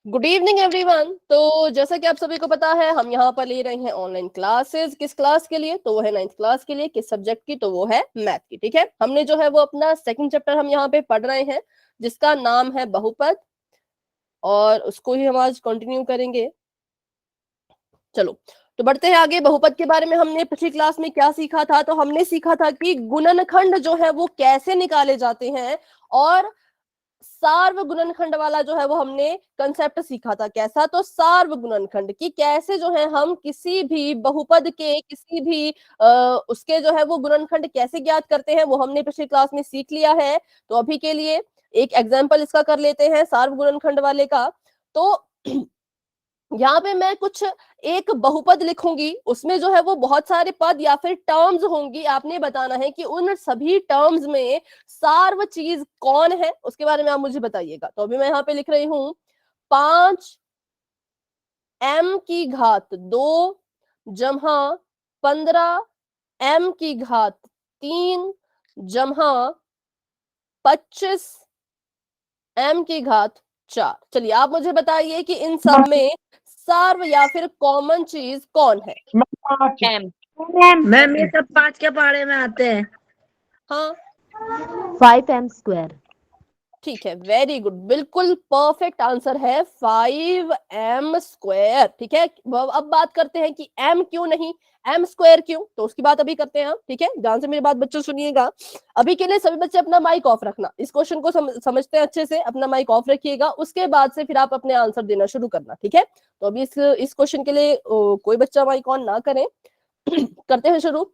Good evening everyone. तो जैसा कि आप सभी को पता है, हम यहाँ पर ले रहे हैं ऑनलाइन क्लासेस। किस क्लास के लिए? तो वो है 9th क्लास के लिए। किस सब्जेक्ट की? तो वो है मैथ की। ठीक है, हमने जो है वो अपना सेकंड चैप्टर हम यहाँ पे पढ़ रहे हैं, जिसका नाम है बहुपद, और उसको ही हम आज कंटिन्यू करेंगे। चलो तो बढ़ते हैं आगे। बहुपद के बारे में हमने पिछली क्लास में क्या सीखा था? तो हमने सीखा था कि गुणनखंड जो है वो कैसे निकाले जाते हैं, और सार्व गुणनखंड वाला जो है वो हमने कंसेप्ट सीखा था। कैसा? तो सार्व गुणनखंड की कैसे जो है हम किसी भी बहुपद के किसी भी उसके जो है वो गुणनखंड कैसे ज्ञात करते हैं, वो हमने पिछली क्लास में सीख लिया है। तो अभी के लिए एक एग्जाम्पल इसका कर लेते हैं, सार्व गुणनखंड वाले का। तो यहाँ पे मैं कुछ एक बहुपद लिखूंगी, उसमें जो है वो बहुत सारे पद या फिर टर्म्स होंगी। आपने बताना है कि उन सभी टर्म्स में सार्व चीज कौन है, उसके बारे में आप मुझे बताइएगा। तो अभी मैं यहाँ पे लिख रही हूं 5m² जमा 15m³ जमा 25m³। चलिए आप मुझे बताइए कि इन सब में सार्व या फिर कॉमन चीज कौन है? एम। मैम ये सब 5 के पहाड़े में आते हैं। हाँ 5m²। ठीक है, वेरी गुड, बिल्कुल परफेक्ट आंसर है 5m²। ठीक है, अब बात करते हैं कि m क्यों नहीं, m² क्यों, तो उसकी बात अभी करते हैं हम। ठीक है, ध्यान से मेरी बात बच्चों सुनिएगा। अभी के लिए सभी बच्चे अपना माइक ऑफ रखना, इस क्वेश्चन को समझते हैं अच्छे से, अपना माइक ऑफ रखिएगा। उसके बाद से फिर आप अपने आंसर देना शुरू करना। ठीक है, तो अभी इस क्वेश्चन के लिए कोई बच्चा माइक ऑन ना करें। करते हैं शुरू।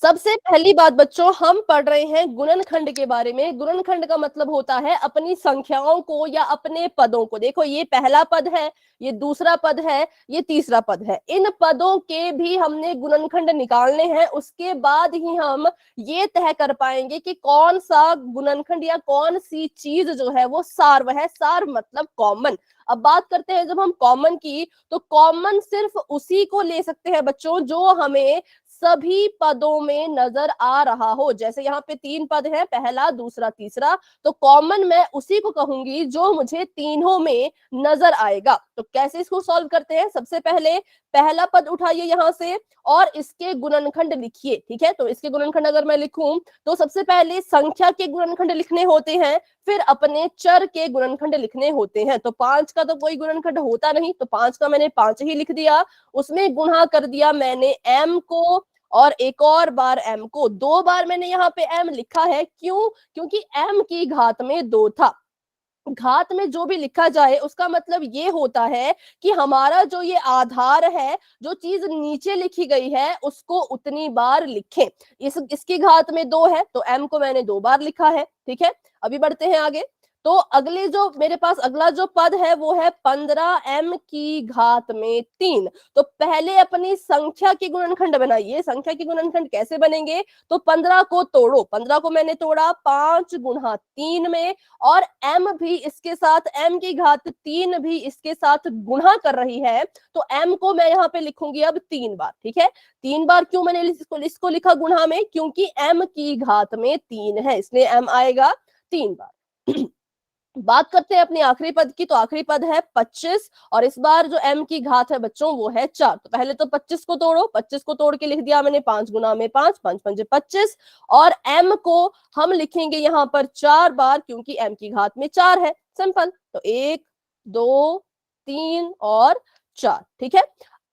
सबसे पहली बात बच्चों, हम पढ़ रहे हैं गुणनखंड के बारे में। गुणनखंड का मतलब होता है अपनी संख्याओं को या अपने पदों को। देखो ये पहला पद है, ये दूसरा पद है, ये तीसरा पद है। इन पदों के भी हमने गुणनखंड निकालने हैं, उसके बाद ही हम ये तय कर पाएंगे कि कौन सा गुणनखंड या कौन सी चीज जो है वो सार्व है। सार्व मतलब कॉमन। अब बात करते हैं जब हम कॉमन की, तो कॉमन सिर्फ उसी को ले सकते हैं बच्चों जो हमें सभी पदों में नजर आ रहा हो। जैसे यहाँ पे 3 पद है, पहला दूसरा तीसरा, तो कॉमन मैं उसी को कहूंगी जो मुझे तीनों में नजर आएगा। तो कैसे इसको सॉल्व करते हैं? सबसे पहले पहला पद उठाइए यहाँ से और इसके गुणनखंड लिखिए। ठीक है, तो इसके गुणनखंड अगर मैं लिखूं तो सबसे पहले संख्या के गुणनखंड लिखने होते हैं, फिर अपने चर के गुणनखंड लिखने होते हैं। तो 5 का तो कोई गुणनखंड होता नहीं, तो 5 का मैंने 5 ही लिख दिया। उसमें गुणा कर दिया मैंने m को, और एक और बार m को। 2 बार मैंने यहाँ पे m लिखा है, क्यों? क्योंकि m की घात में 2 था। घात में जो भी लिखा जाए उसका मतलब ये होता है कि हमारा जो ये आधार है, जो चीज नीचे लिखी गई है, उसको उतनी बार लिखें। इसकी घात में 2 है, तो m को मैंने 2 बार लिखा है। ठीक है, अभी बढ़ते हैं आगे। तो अगले जो मेरे पास अगला जो पद है वो है 15m³ तो पहले अपनी संख्या के गुणनखंड बनाइए। संख्या के गुणनखंड कैसे बनेंगे? तो 15 को तोड़ो। 15 को मैंने तोड़ा 5 गुणा 3 में, और m भी इसके साथ, m की घात 3 भी इसके साथ गुणा कर रही है, तो m को मैं यहाँ पे लिखूंगी अब 3 बार। ठीक है, 3 बार क्यों मैंने इसको लिखा गुणा में? क्योंकि m की घात में 3 है, इसलिए m आएगा 3 बार। बात करते हैं अपनी आखिरी पद की, तो आखिरी पद है 25, और इस बार जो m की घात है बच्चों वो है 4। तो पहले तो 25 को तोड़ो, 25 को तोड़ के लिख दिया मैंने 5 गुना में 5, 5 पंजे 25, और m को हम लिखेंगे यहाँ पर 4 बार, क्योंकि m की घात में 4 है। सिंपल, तो 1 2 3 और 4। ठीक है,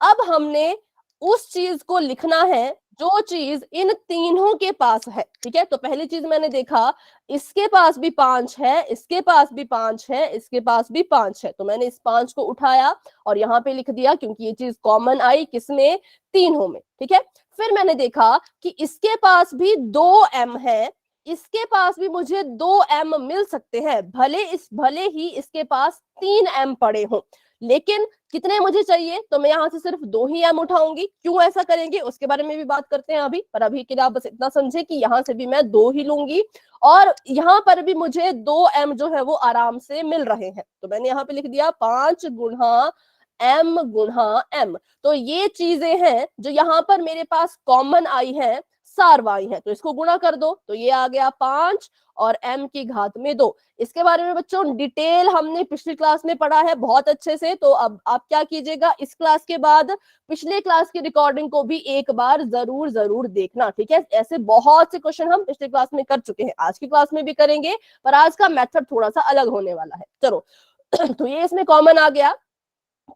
अब हमने उस चीज को लिखना है जो चीज इन तीनों के पास है। ठीक है, तो पहली चीज मैंने देखा, इसके पास भी 5 है, इसके पास भी 5 है, इसके पास भी 5 है, तो मैंने इस 5 को उठाया और यहाँ पे लिख दिया, क्योंकि ये चीज कॉमन आई किसमें? तीनों में। ठीक है, फिर मैंने देखा कि इसके पास भी 2m है, इसके पास भी मुझे 2m मिल सकते हैं, भले ही इसके पास 3m पड़े हों, लेकिन कितने मुझे चाहिए? तो मैं यहाँ से सिर्फ 2 ही m उठाऊंगी। क्यों ऐसा करेंगे उसके बारे में भी बात करते हैं अभी, पर अभी के लिए आप बस इतना समझे कि यहाँ से भी मैं 2 ही लूंगी, और यहाँ पर भी मुझे 2m जो है वो आराम से मिल रहे हैं। तो मैंने यहाँ पे लिख दिया 5 गुणा m गुणा m। तो ये चीजें हैं जो यहाँ पर मेरे पास कॉमन आई हैं, सार्व आई है, तो इसको गुणा कर दो, तो ये आ गया 5 और m की घात में 2। इसके बारे में बच्चों डिटेल हमने पिछली क्लास में पढ़ा है बहुत अच्छे से, तो अब आप क्या कीजिएगा, इस क्लास के बाद पिछले क्लास की रिकॉर्डिंग को भी एक बार जरूर जरूर देखना, ठीक है। ऐसे बहुत से क्वेश्चन हम पिछले क्लास में कर चुके हैं, आज की क्लास में भी करेंगे, पर आज का मेथड थोड़ा सा अलग होने वाला है। चलो तो ये इसमें कॉमन आ गया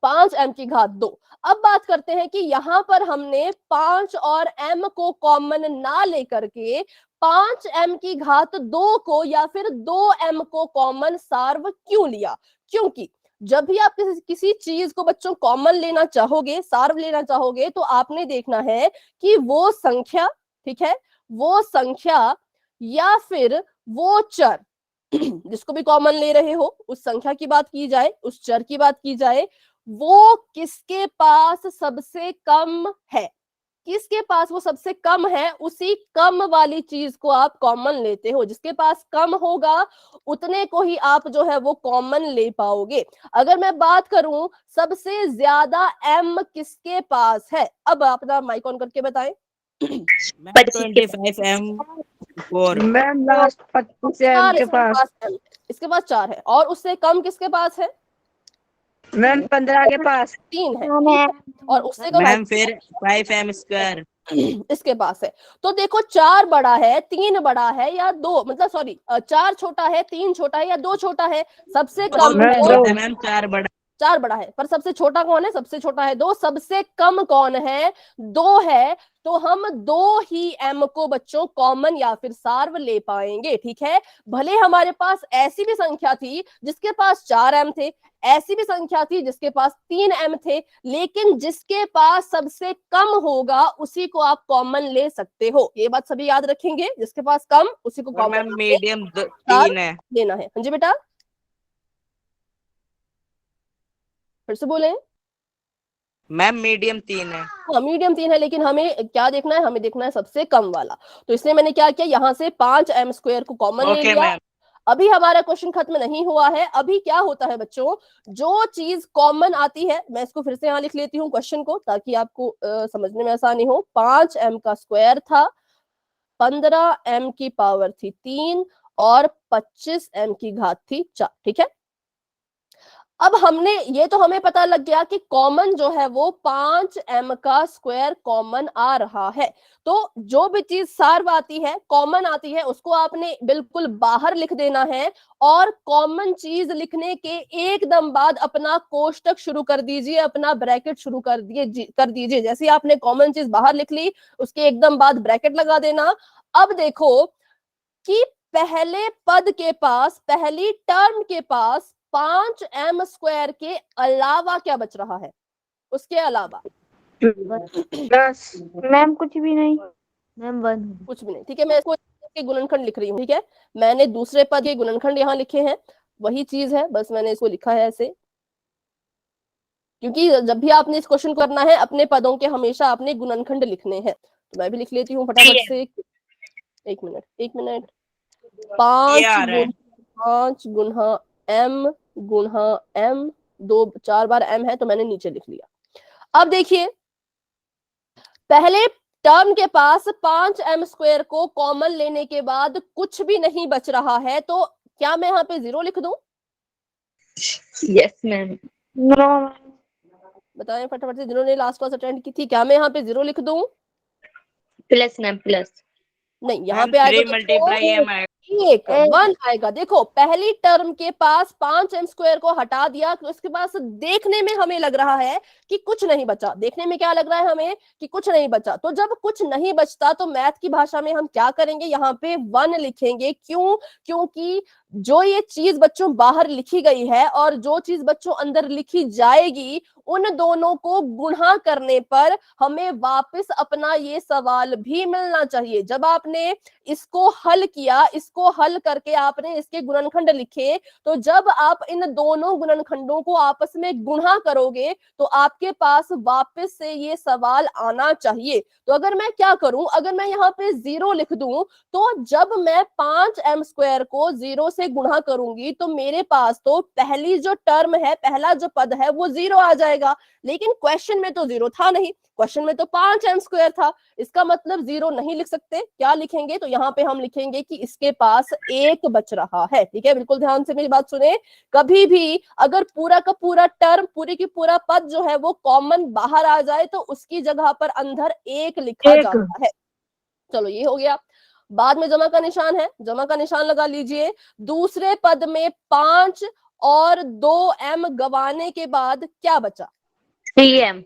5m की घात 2। अब बात करते हैं कि यहां पर हमने 5 और m को कॉमन ना लेकर के 5m की घात 2 को या फिर 2m को कॉमन सार्व क्यों लिया। क्योंकि जब भी आप किसी चीज को बच्चों कॉमन लेना चाहोगे, सार्व लेना चाहोगे, तो आपने देखना है कि वो संख्या, ठीक है, वो संख्या या फिर वो चर जिसको भी कॉमन ले रहे हो, उस संख्या की बात की जाए, उस चर की बात की जाए, वो किसके पास सबसे कम है, किसके पास वो सबसे कम है, उसी कम वाली चीज को आप कॉमन लेते हो। जिसके पास कम होगा उतने को ही आप जो है वो कॉमन ले पाओगे। अगर मैं बात करूं सबसे ज्यादा m किसके पास है, अब आप अपना माइक ऑन करके बताएं। 25m4। मैम लास्ट 25 है चार के इसके पास। पास m, इसके पास 4 है, और उससे कम किसके पास है, मैम 15 के पास। 3 है, ठीक है? और उससे कम मैम फिर 5m² इसके पास है। तो देखो 4 बड़ा है, 3 बड़ा है, या 2, मतलब सॉरी 4 छोटा है, 3 छोटा है, या 2 छोटा है, सबसे कम मैम है, दो। मैम 4 बड़ा 4 बड़ा है, पर सबसे छोटा कौन है, सबसे छोटा है 2, सबसे कम कौन है, 2 है। तो हम 2 ही m को बच्चों कॉमन या फिर सार्व ले पाएंगे, ठीक है। भले हमारे पास ऐसी भी संख्या थी जिसके पास 4 m थे, ऐसी भी संख्या थी जिसके पास 3 m थे, लेकिन जिसके पास सबसे कम होगा उसी को आप कॉमन ले सकते हो। ये बात सभी याद रखेंगे, जिसके पास कम उसी को और कॉमन मैम मीडियम 3 है। लेना है। हाँ जी बेटा, फिर से बोले। मैम मीडियम 3 है। हाँ मीडियम 3 है, लेकिन हमें क्या देखना है, हमें देखना है सबसे कम वाला। तो इसलिए मैंने क्या किया, यहाँ से 5m² को कॉमन ले ओके लिया। मैम। अभी हमारा क्वेश्चन खत्म नहीं हुआ है। अभी क्या होता है बच्चों, जो चीज कॉमन आती है, मैं इसको फिर से यहाँ लिख लेती हूँ क्वेश्चन को, ताकि आपको समझने में आसानी हो। 5m का स्क्वायर था, 15m की पावर थी 3 और 25m की घात थी 4, ठीक है। अब हमने ये तो हमें पता लग गया कि कॉमन जो है वो 5m का स्क्वायर कॉमन आ रहा है। तो जो भी चीज सार्व आती है, कॉमन आती है, उसको आपने बिल्कुल बाहर लिख देना है, और कॉमन चीज लिखने के एकदम बाद अपना कोष्टक शुरू कर दीजिए, अपना ब्रैकेट शुरू कर दीजिए। जैसे ही आपने कॉमन चीज बाहर लिख ली, उसके एकदम बाद ब्रैकेट लगा देना। अब देखो कि पहले पद के पास, पहली टर्म के पास 5m² के अलावा क्या बच रहा है, उसके अलावा प्लस मैम कुछ भी नहीं, मैम 1। कुछ भी नहीं, ठीक है। मैं इसको के गुणनखंड लिख रही हूँ, ठीक है। मैंने दूसरे पद के गुणनखंड यहाँ लिखे हैं, वही चीज है, बस मैंने इसको लिखा है ऐसे, क्योंकि जब भी आपने इस क्वेश्चन को करना है, अपने पदों के हमेशा आपने गुणनखंड लिखने हैं। तो मैं भी लिख लेती हूँ फटाफट से। 1 मिनट। 5 गुणा m गुणा m, 4 बार m है, तो मैंने नीचे लिख लिया। अब देखिए, पहले टर्म के पास 5m² को कॉमन लेने के बाद कुछ भी नहीं बच रहा है, तो क्या मैं यहाँ पे 0 लिख दूं? Yes ma'am. नो बताएं फटाफट से, जिन्होंने लास्ट क्लास अटेंड की थी, क्या मैं यहाँ पे 0 लिख दूं? Plus ma'am plus. नहीं, यहाँ पे आएगा 3 × एक 1 आएगा। देखो पहली टर्म के पास 5m² को हटा दिया, तो उसके पास देखने में हमें लग रहा है कि कुछ नहीं बचा। देखने में क्या लग रहा है हमें कि कुछ नहीं बचा। तो जब कुछ नहीं बचता तो मैथ की भाषा में हम क्या करेंगे, यहाँ पे 1 लिखेंगे। क्यों? क्योंकि जो ये चीज बच्चों बाहर लिखी गई है और जो चीज बच्चों अंदर लिखी जाएगी, उन दोनों को गुणा करने पर हमें वापस अपना ये सवाल भी मिलना चाहिए। जब आपने इसको हल किया, इसको हल करके आपने इसके गुणनखंड लिखे, तो जब आप इन दोनों गुणनखंडों को आपस में गुणा करोगे तो आपके पास वापस से ये सवाल आना चाहिए। तो अगर मैं क्या करूं, अगर मैं यहाँ पे 0 लिख दूं, तो जब मैं 5m² को 0 से गुणा करूंगी तो मेरे पास तो पहली जो टर्म है, पहला जो पद है वो 0 आ जाएगा। जाएगा, लेकिन क्वेश्चन में तो 0 था नहीं, क्वेश्चन में तो 5m² था, इसका मतलब 0 नहीं लिख सकते। क्या लिखेंगे? तो यहाँ पे हम लिखेंगे कि इसके पास 1 बच रहा है। ठीक है, बिल्कुल ध्यान से मेरी बात सुने। कभी भी अगर पूरा का पूरा टर्म, पूरी की पूरा पद जो है वो कॉमन बाहर आ जाए तो उसकी जगह पर अंदर 1 लिखा जाता है। चलो ये हो गया। बाद में जमा का निशान है, जमा का निशान लगा लीजिए। दूसरे पद में 5 और 2m गवाने के बाद क्या बचा? 3m।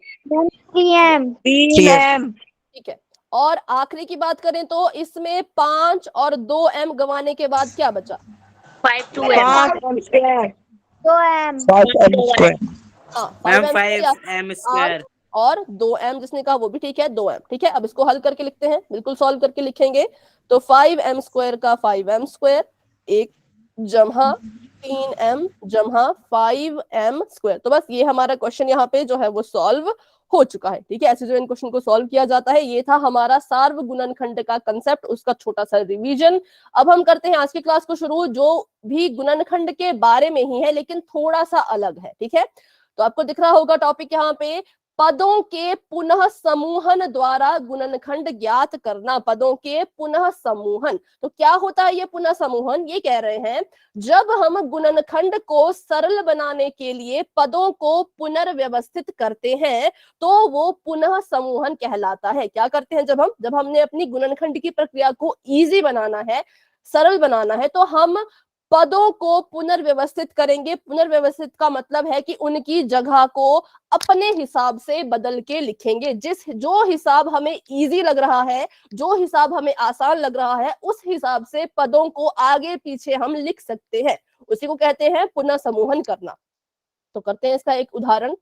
3m। 3m। ठीक है, और आखिरी की बात करें तो इसमें 5 और 2m गवाने के बाद क्या बचा? 5m। 5m²। 2m। 5m²। हाँ, मैम 5m² या 5m²। और 2m जिसने कहा वो भी ठीक है, 2m। ठीक है, अब इसको हल करके लिखते हैं, बिल्कुल सॉल्व करके लिखेंगे। तो 5m² का 5m², 1 जमा 3m जमा 5m²। तो बस ये हमारा क्वेश्चन यहाँ पे जो है वो सॉल्व हो चुका है। ठीक है, ऐसे जो इन क्वेश्चन को सॉल्व किया जाता है, ये था हमारा सार्वगुणनखंड का कंसेप्ट, उसका छोटा सा रिवीजन। अब हम करते हैं आज की क्लास को शुरू, जो भी गुणनखंड के बारे में ही है लेकिन थोड़ा सा अलग है। ठीक है, तो आपको दिख रहा होगा टॉपिक यहाँ पे, पदों के पुनः समूहन द्वारा गुणनखंड ज्ञात करना। पदों के पुनः समूहन, तो क्या होता है ये पुनः समूहन? ये कह रहे हैं जब हम गुणनखंड को सरल बनाने के लिए पदों को पुनर्व्यवस्थित करते हैं तो वो पुनः समूहन कहलाता है। क्या करते हैं? जब हमने अपनी गुणनखंड की प्रक्रिया को इजी बनाना है, सरल बनाना है, तो हम पदों को पुनर्व्यवस्थित करेंगे। पुनर्व्यवस्थित का मतलब है कि उनकी जगह को अपने हिसाब से बदल के लिखेंगे। जो हिसाब हमें इजी लग रहा है, जो हिसाब हमें आसान लग रहा है, उस हिसाब से पदों को आगे पीछे हम लिख सकते हैं। उसी को कहते हैं पुनः समूहन करना। तो करते हैं इसका एक उदाहरण,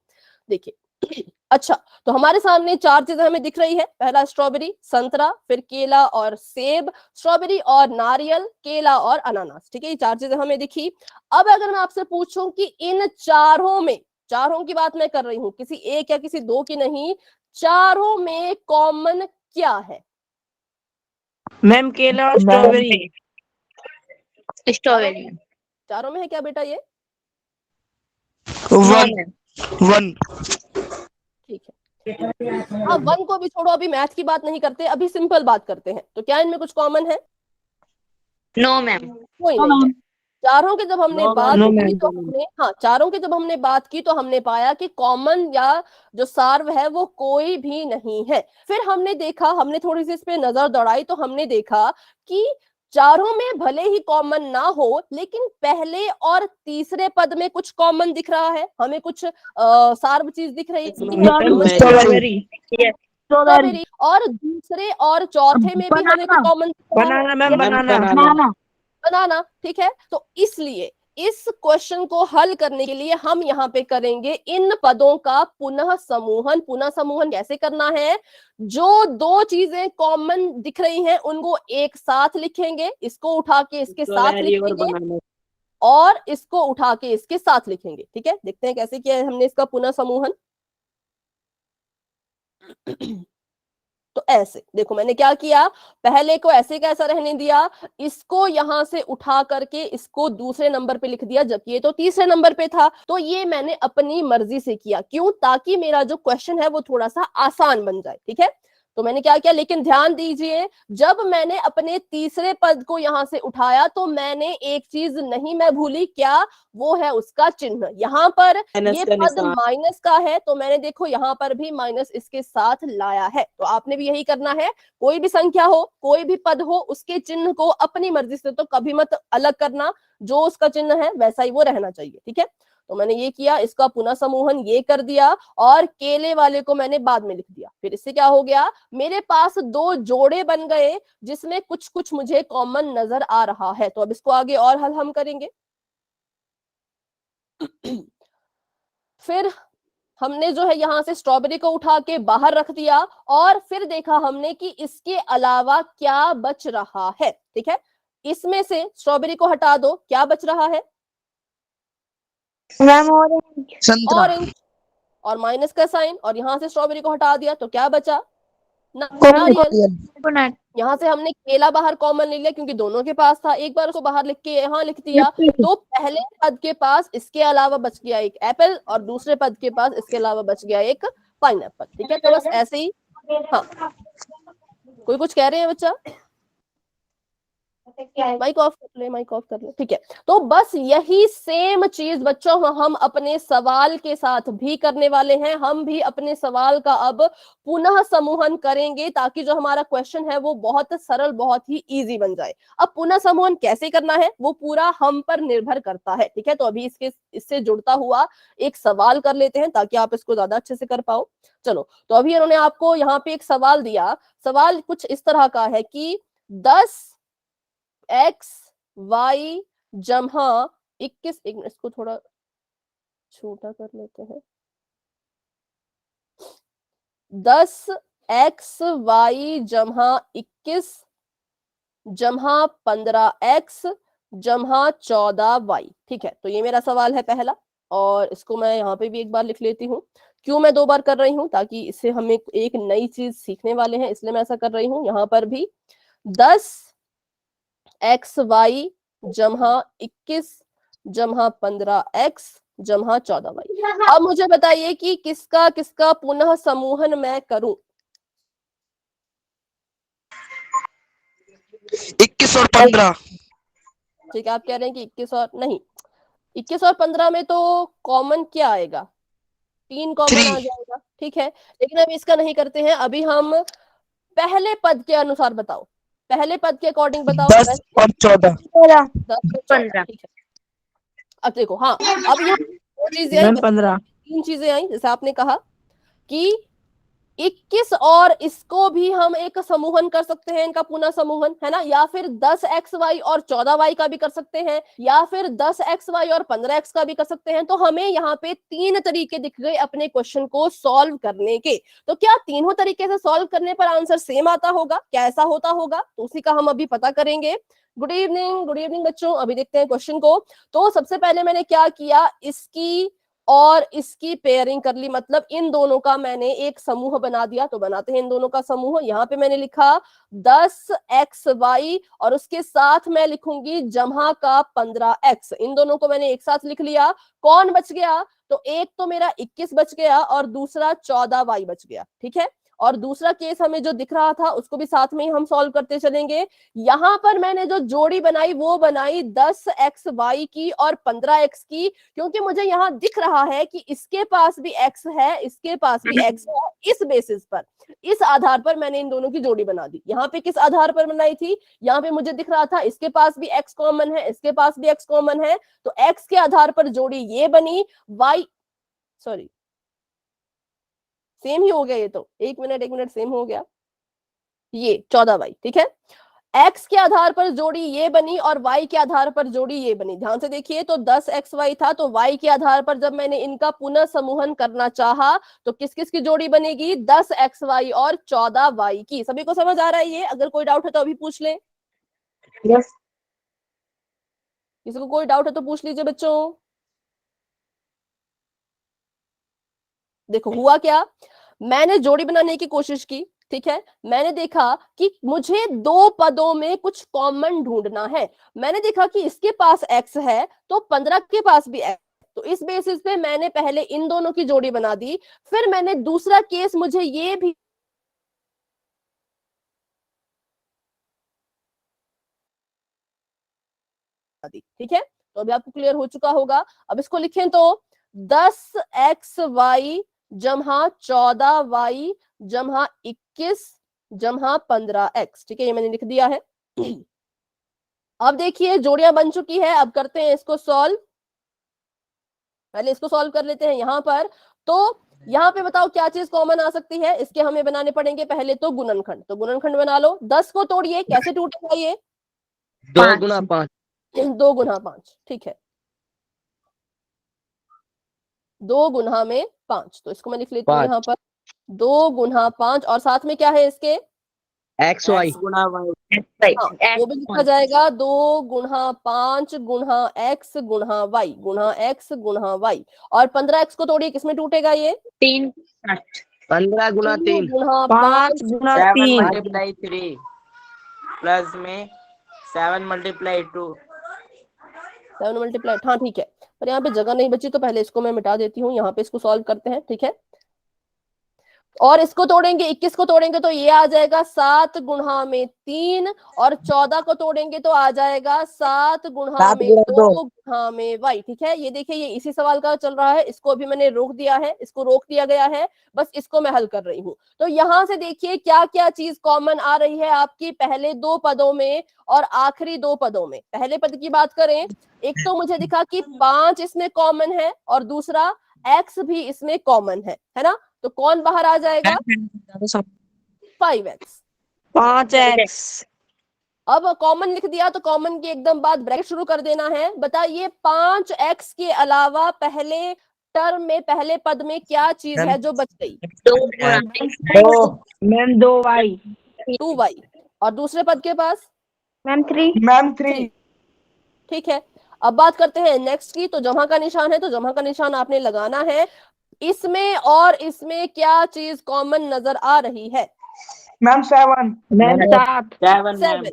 देखिए। अच्छा, तो हमारे सामने 4 चीजें हमें दिख रही है। पहला स्ट्रॉबेरी, संतरा, फिर केला और सेब, स्ट्रॉबेरी और नारियल, केला और अनानास। ठीक है, ये 4 चीजें हमें दिखी। अब अगर मैं आपसे पूछूं कि इन चारों में, चारों की बात मैं कर रही हूं, किसी एक या किसी दो की नहीं, चारों में कॉमन क्या है? मैम केला और स्ट्रॉबेरी। स्ट्रॉबेरी। चारों में है क्या बेटा ये? 1। ठीक है, हाँ 1 को भी छोड़ो, अभी मैथ की बात नहीं करते, अभी सिंपल बात करते हैं। तो क्या इनमें कुछ कॉमन है? No ma'am. कोई नहीं है। चारों की जब हमने बात no, की ma'am. तो हमने, हाँ चारों की जब हमने बात की तो हमने पाया कि कॉमन या जो सार्व है वो कोई भी नहीं है। फिर हमने देखा, हमने थोड़ी सी इस पे नजर दौड़ाई तो हमने देखा कि चारों में भले ही कॉमन ना हो लेकिन पहले और तीसरे पद में कुछ कॉमन दिख रहा है, हमें कुछ सार्व चीज दिख रही है, स्ट्रॉबेरी। और दूसरे और चौथे में भी हमें कुछ कॉमन दिख रहा है, बनाना मैम, बनाना। बनाना। ठीक है, तो इसलिए इस क्वेश्चन को हल करने के लिए हम यहाँ पे करेंगे इन पदों का पुनः समूहन। पुनः समूहन कैसे करना है? जो 2 चीजें कॉमन दिख रही हैं उनको एक साथ लिखेंगे, इसको उठा के इसके साथ लिखेंगे और इसको उठा के इसके साथ लिखेंगे। ठीक है, देखते हैं कैसे किया है हमने इसका पुनः समूहन। तो ऐसे देखो, मैंने क्या किया, पहले को ऐसे कैसा रहने दिया, इसको यहां से उठा करके इसको दूसरे नंबर पे लिख दिया, जबकि ये तो तीसरे नंबर पे था। तो ये मैंने अपनी मर्जी से किया, क्यों? ताकि मेरा जो क्वेश्चन है वो थोड़ा सा आसान बन जाए। ठीक है, तो मैंने क्या किया, लेकिन ध्यान दीजिए, जब मैंने अपने तीसरे पद को यहां से उठाया तो मैंने एक चीज नहीं मैं भूली, क्या? वो है उसका चिन्ह। यहाँ पर ये पद माइनस का है तो मैंने देखो यहाँ पर भी माइनस इसके साथ लाया है। तो आपने भी यही करना है, कोई भी संख्या हो, कोई भी पद हो, उसके चिन्ह को अपनी मर्जी से तो कभी मत अलग करना, जो उसका चिन्ह है वैसा ही वो रहना चाहिए। ठीक है, तो मैंने ये किया, इसका पुनः समूहन ये कर दिया और केले वाले को मैंने बाद में लिख दिया। फिर इससे क्या हो गया, मेरे पास 2 जोड़े बन गए जिसमें कुछ कुछ मुझे कॉमन नजर आ रहा है। तो अब इसको आगे और हल हम करेंगे। फिर हमने जो है यहाँ से स्ट्रॉबेरी को उठा के बाहर रख दिया और फिर देखा हमने कि इसके अलावा क्या बच रहा है। ठीक है, इसमें से स्ट्रॉबेरी को हटा दो, क्या बच रहा है? ऑरेंज। और माइनस का साइन, और यहाँ से स्ट्रॉबेरी को हटा दिया तो क्या बचा? नारियल। यहाँ से हमने केला बाहर कॉमन ले लिया क्योंकि दोनों के पास था, एक बार उसको बाहर लिख के यहाँ लिख दिया, तो पहले पद के पास इसके अलावा बच गया एक एप्पल और दूसरे पद के पास इसके अलावा बच गया एक पाइनएप्पल। ठीक है, तो बस ऐसे ही। हाँ, कोई कुछ कह रहे हैं बच्चा? माइक ऑफ कर ले, माइक ऑफ कर ले। ठीक है, तो बस यही सेम चीज बच्चों हम अपने सवाल के साथ भी करने वाले हैं। हम भी अपने सवाल का अब पुनः समूहन करेंगे ताकि जो हमारा क्वेश्चन है वो बहुत सरल, बहुत ही इजी बन जाए। अब पुनः समूहन कैसे करना है वो पूरा हम पर निर्भर करता है। ठीक है, तो अभी इससे जुड़ता हुआ एक सवाल कर लेते हैं ताकि आप इसको ज्यादा अच्छे से कर पाओ। चलो, तो अभी इन्होंने आपको यहाँ पे एक सवाल दिया। सवाल कुछ इस तरह का है कि 10x y जमा 21, एक मिनट इसको थोड़ा छोटा कर लेते हैं। 10x y जमा 21 जमा 15x जमा 14y। ठीक है, तो ये मेरा सवाल है पहला, और इसको मैं यहाँ पे भी एक बार लिख लेती हूँ। क्यों मैं 2 बार कर रही हूँ? ताकि इससे हम एक नई चीज सीखने वाले हैं, इसलिए मैं ऐसा कर रही हूँ। यहाँ पर भी 10x y जमा 21 जमा 15x जमा 14y। अब मुझे बताइए कि किसका किसका पुनः समूहन मैं करूं? 21 और 15। ठीक है, आप कह रहे हैं कि 21 और नहीं, 21 और 15 में तो कॉमन क्या आएगा? 3 कॉमन आ जाएगा। ठीक है, लेकिन अभी इसका नहीं करते हैं। अभी हम पहले पद के अनुसार बताओ, पहले पद के अकॉर्डिंग बताओ। 10 और 14। 10 और 14। ठीक है, अब देखो, हाँ, अब यहाँ 2 चीजें आई, 3 चीजें आई। जैसे आपने कहा कि 21 और इसको भी हम एक समूहन कर सकते हैं, इनका पुनः समूहन, है ना, या फिर 10xy और 14y का भी कर सकते हैं, या फिर 10xy और 15x का भी कर सकते हैं। तो हमें यहाँ पे 3 तरीके दिख गए अपने क्वेश्चन को सॉल्व करने के। तो क्या तीनों तरीके से सॉल्व करने पर आंसर सेम आता होगा? क्या ऐसा होता होगा? तो उसी का हम अभी पता करेंगे। गुड इवनिंग बच्चों। अभी देखते हैं क्वेश्चन को। तो सबसे पहले मैंने क्या किया, इसकी और इसकी पेयरिंग कर ली, मतलब इन दोनों का मैंने एक समूह बना दिया। तो बनाते हैं इन दोनों का समूह। यहाँ पे मैंने लिखा 10xy और उसके साथ मैं लिखूंगी जमा का 15x। इन दोनों को मैंने एक साथ लिख लिया। कौन बच गया? तो एक तो मेरा 21 बच गया और दूसरा 14y बच गया। ठीक है, और दूसरा केस हमें जो दिख रहा था उसको भी साथ में ही हम सॉल्व करते चलेंगे। यहाँ पर मैंने जो जोड़ी बनाई वो बनाई 10xy की और 15x की, क्योंकि मुझे यहाँ दिख रहा है कि इसके पास भी x है, इसके पास भी x है। इस बेसिस पर, इस आधार पर मैंने इन दोनों की जोड़ी बना दी। यहाँ पे किस आधार पर बनाई थी? यहाँ पे मुझे दिख रहा था इसके पास भी x कॉमन है, इसके पास भी x कॉमन है, तो x के आधार पर जोड़ी ये बनी। सेम ही हो गया ये तो, एक मिनट सेम हो गया, ये 14y। ठीक है, x के आधार पर जोड़ी ये बनी और y के आधार पर जोड़ी ये बनी। ध्यान से देखिए, तो 10xy था, तो y के आधार पर जब मैंने इनका पुनः समूहन करना चाहा तो किस किस की जोड़ी बनेगी? 10xy और 14y की। सभी को समझ आ रहा है ये? अगर कोई डाउट है तो अभी पूछ ले। यस। किसी को कोई डाउट है तो पूछ लीजिए बच्चों। देखो हुआ क्या, मैंने जोड़ी बनाने की कोशिश की। ठीक है, मैंने देखा कि मुझे 2 पदों में कुछ कॉमन ढूंढना है। मैंने देखा कि इसके पास x है तो 15 के पास भी x, तो इस बेसिस पे मैंने पहले इन दोनों की जोड़ी बना दी। फिर मैंने दूसरा केस, मुझे ये भी दी। ठीक है, तो अभी आपको क्लियर हो चुका होगा। अब इसको लिखें तो 10xy जमा 14y जमा 21 जमा 15x। ठीक है, ये मैंने लिख दिया है। अब देखिए जोड़ियां बन चुकी है। अब करते हैं इसको सॉल्व। पहले इसको सॉल्व कर लेते हैं यहाँ पर। तो यहाँ पे बताओ क्या चीज कॉमन आ सकती है? इसके हमें बनाने पड़ेंगे पहले तो गुणनखंड। तो गुणनखंड बना लो। 10 को तोड़िए, कैसे टूटेगा ये? 2 गुना 5। 2 गुना 5। ठीक है, 2 गुना में 5। तो इसको मैं लिख लेती हूँ यहाँ पर 2 गुना 5, और साथ में क्या है इसके? xy गुना y। हाँ, वो भी लिखा जाएगा 2 गुना 5 गुना x गुना y गुना x गुना y। और 15x को तोड़िए, किसमें टूटेगा ये? 3 15 गुना 3 गुना 5 गुना 3 मल्टीप्लाई 3 प्लस में 7 मल्टीप्लाई 2। 7 मल्टीप्लाई, हाँ ठीक है, पर यहाँ पे जगह नहीं बची तो पहले इसको मैं मिटा देती हूँ, यहाँ पे इसको सॉल्व करते हैं, ठीक है। और इसको तोड़ेंगे, 21 को तोड़ेंगे तो ये आ जाएगा 7 गुणा में 3, और 14 को तोड़ेंगे तो आ जाएगा 7 गुणा में 2 गुणा में y, ठीक है। ये देखिए, ये इसी सवाल का चल रहा है, इसको अभी मैंने रोक दिया है, इसको रोक दिया गया है, बस इसको मैं हल कर रही हूँ। तो यहाँ से देखिए क्या क्या चीज कॉमन आ रही है आपकी पहले 2 पदों में और आखिरी 2 पदों में। पहले पद की बात करें, एक तो मुझे दिखा कि 5 इसमें कॉमन है और दूसरा x भी इसमें कॉमन है ना। तो कौन बाहर आ जाएगा? 5x। 5x। अब कॉमन लिख दिया तो कॉमन की एकदम बाद ब्रैकेट शुरू कर देना है। बताइए 5x के अलावा पहले टर्म में, पहले पद में क्या चीज है जो बच गई? 2y। 2y। और दूसरे पद के पास? मैम 3। ठीक है, अब बात करते हैं नेक्स्ट की। तो जमा का निशान है तो जमा का निशान आपने लगाना है। इसमें और इसमें क्या चीज कॉमन नजर आ रही है? मैम 7। मैम 7। 7।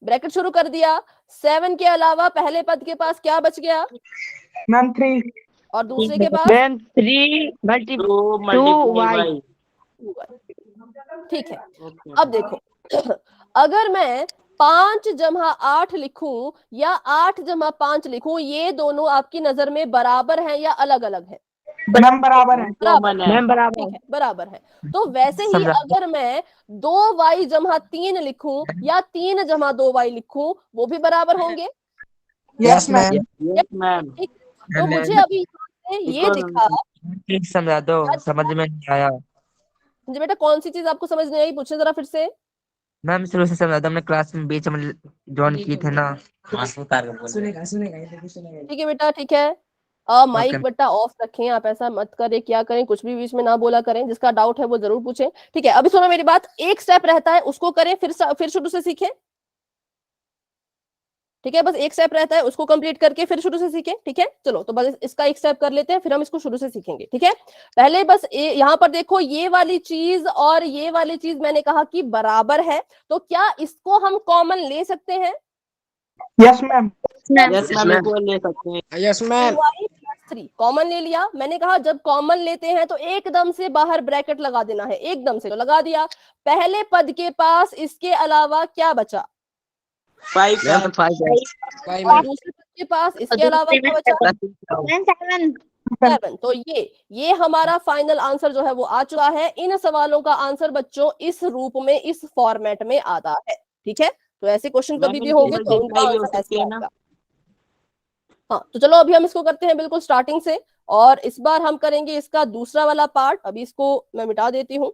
ब्रैकेट शुरू कर दिया। 7 के अलावा पहले पद के पास क्या बच गया? मैम 3। और दूसरे के पास? Ma'am 3 multiply 2y। ठीक है, अब देखो अगर मैं 5 जमा 8 लिखूं या 8 जमा 5 लिखूं, ये दोनों आपकी नजर में बराबर हैं या अलग अलग है? मैम बराबर है। मैम बराबर है, बराबर है। तो वैसे ही अगर मैं 2y जमा 3 लिखूं या 3 जमा 2y लिखूं, वो भी बराबर होंगे? Yes ma'am. ठीक, तो मुझे अभी ये दिखा। ठीक समझा दो, समझ में नहीं आया। जी बेटा, कौन सी चीज आपको समझ नहीं आई, पूछे जरा फिर से। मैम शुरू से समझा दो, हमने क्लास में बीच में ज्वाइन की थे ना। ठीक है बेटा, ठीक है। माइक बेटा ऑफ रखें, आप ऐसा मत करें, क्या करें, कुछ भी बीच में ना बोला करें। जिसका डाउट है वो जरूर पूछें, ठीक है। अभी सुनो मेरी बात, एक स्टेप रहता है उसको करें, फिर शुरू से सीखें, ठीक है। बस एक स्टेप रहता है, उसको कंप्लीट करके फिर शुरू से सीखें, ठीक है। चलो तो बस इसका एक स्टेप कर लेते हैं, फिर हम इसको शुरू से सीखेंगे, ठीक है। पहले बस यहाँ पर देखो, ये वाली चीज और ये वाली चीज मैंने कहा कि बराबर है, तो क्या इसको हम कॉमन ले सकते हैं? Yes ma'am. यस मैम, ले सकते हैं। Yes ma'am. 3 कॉमन ले लिया। मैंने कहा जब कॉमन लेते हैं तो एकदम से बाहर ब्रैकेट लगा देना है, एकदम से तो लगा दिया। पहले पद के पास इसके अलावा क्या बचा? 5। और दूसरे पद के पास इसके अलावा क्या बचा? 7। तो ये हमारा फाइनल आंसर जो है वो आ चुका है। इन सवालों का आंसर बच्चों इस रूप में, इस फॉर्मेट में आता है, ठीक है। तो ऐसे क्वेश्चन कभी भी होंगे तो उनका आंसर ऐसे आएगा। हाँ, तो चलो अभी हम इसको करते हैं बिल्कुल स्टार्टिंग से, और इस बार हम करेंगे इसका दूसरा वाला पार्ट। अभी इसको मैं मिटा देती हूँ।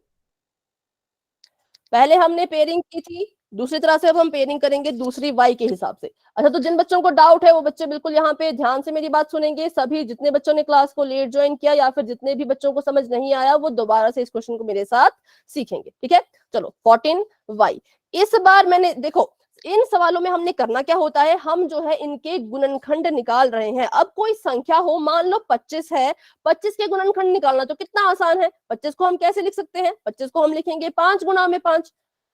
पहले हमने पेयरिंग की थी दूसरी तरह से, अब हम पेयरिंग करेंगे दूसरी वाई के हिसाब से। अच्छा, तो जिन बच्चों को डाउट है वो बच्चे बिल्कुल यहाँ पे ध्यान से मेरी बात सुनेंगे। सभी जितने बच्चों ने क्लास को लेट ज्वाइन किया या फिर जितने भी बच्चों को समझ नहीं आया, वो दोबारा से इस क्वेश्चन को मेरे साथ सीखेंगे, ठीक है। चलो 14y। इस बार मैंने देखो, इन सवालों में हमने करना क्या होता है, हम जो है इनके गुणनखंड निकाल रहे हैं। अब कोई संख्या हो, मान लो 25 है, 25 के गुणनखंड निकालना तो कितना आसान है। 25 को हम कैसे लिख सकते हैं? 25 को हम लिखेंगे 5 गुना में 5,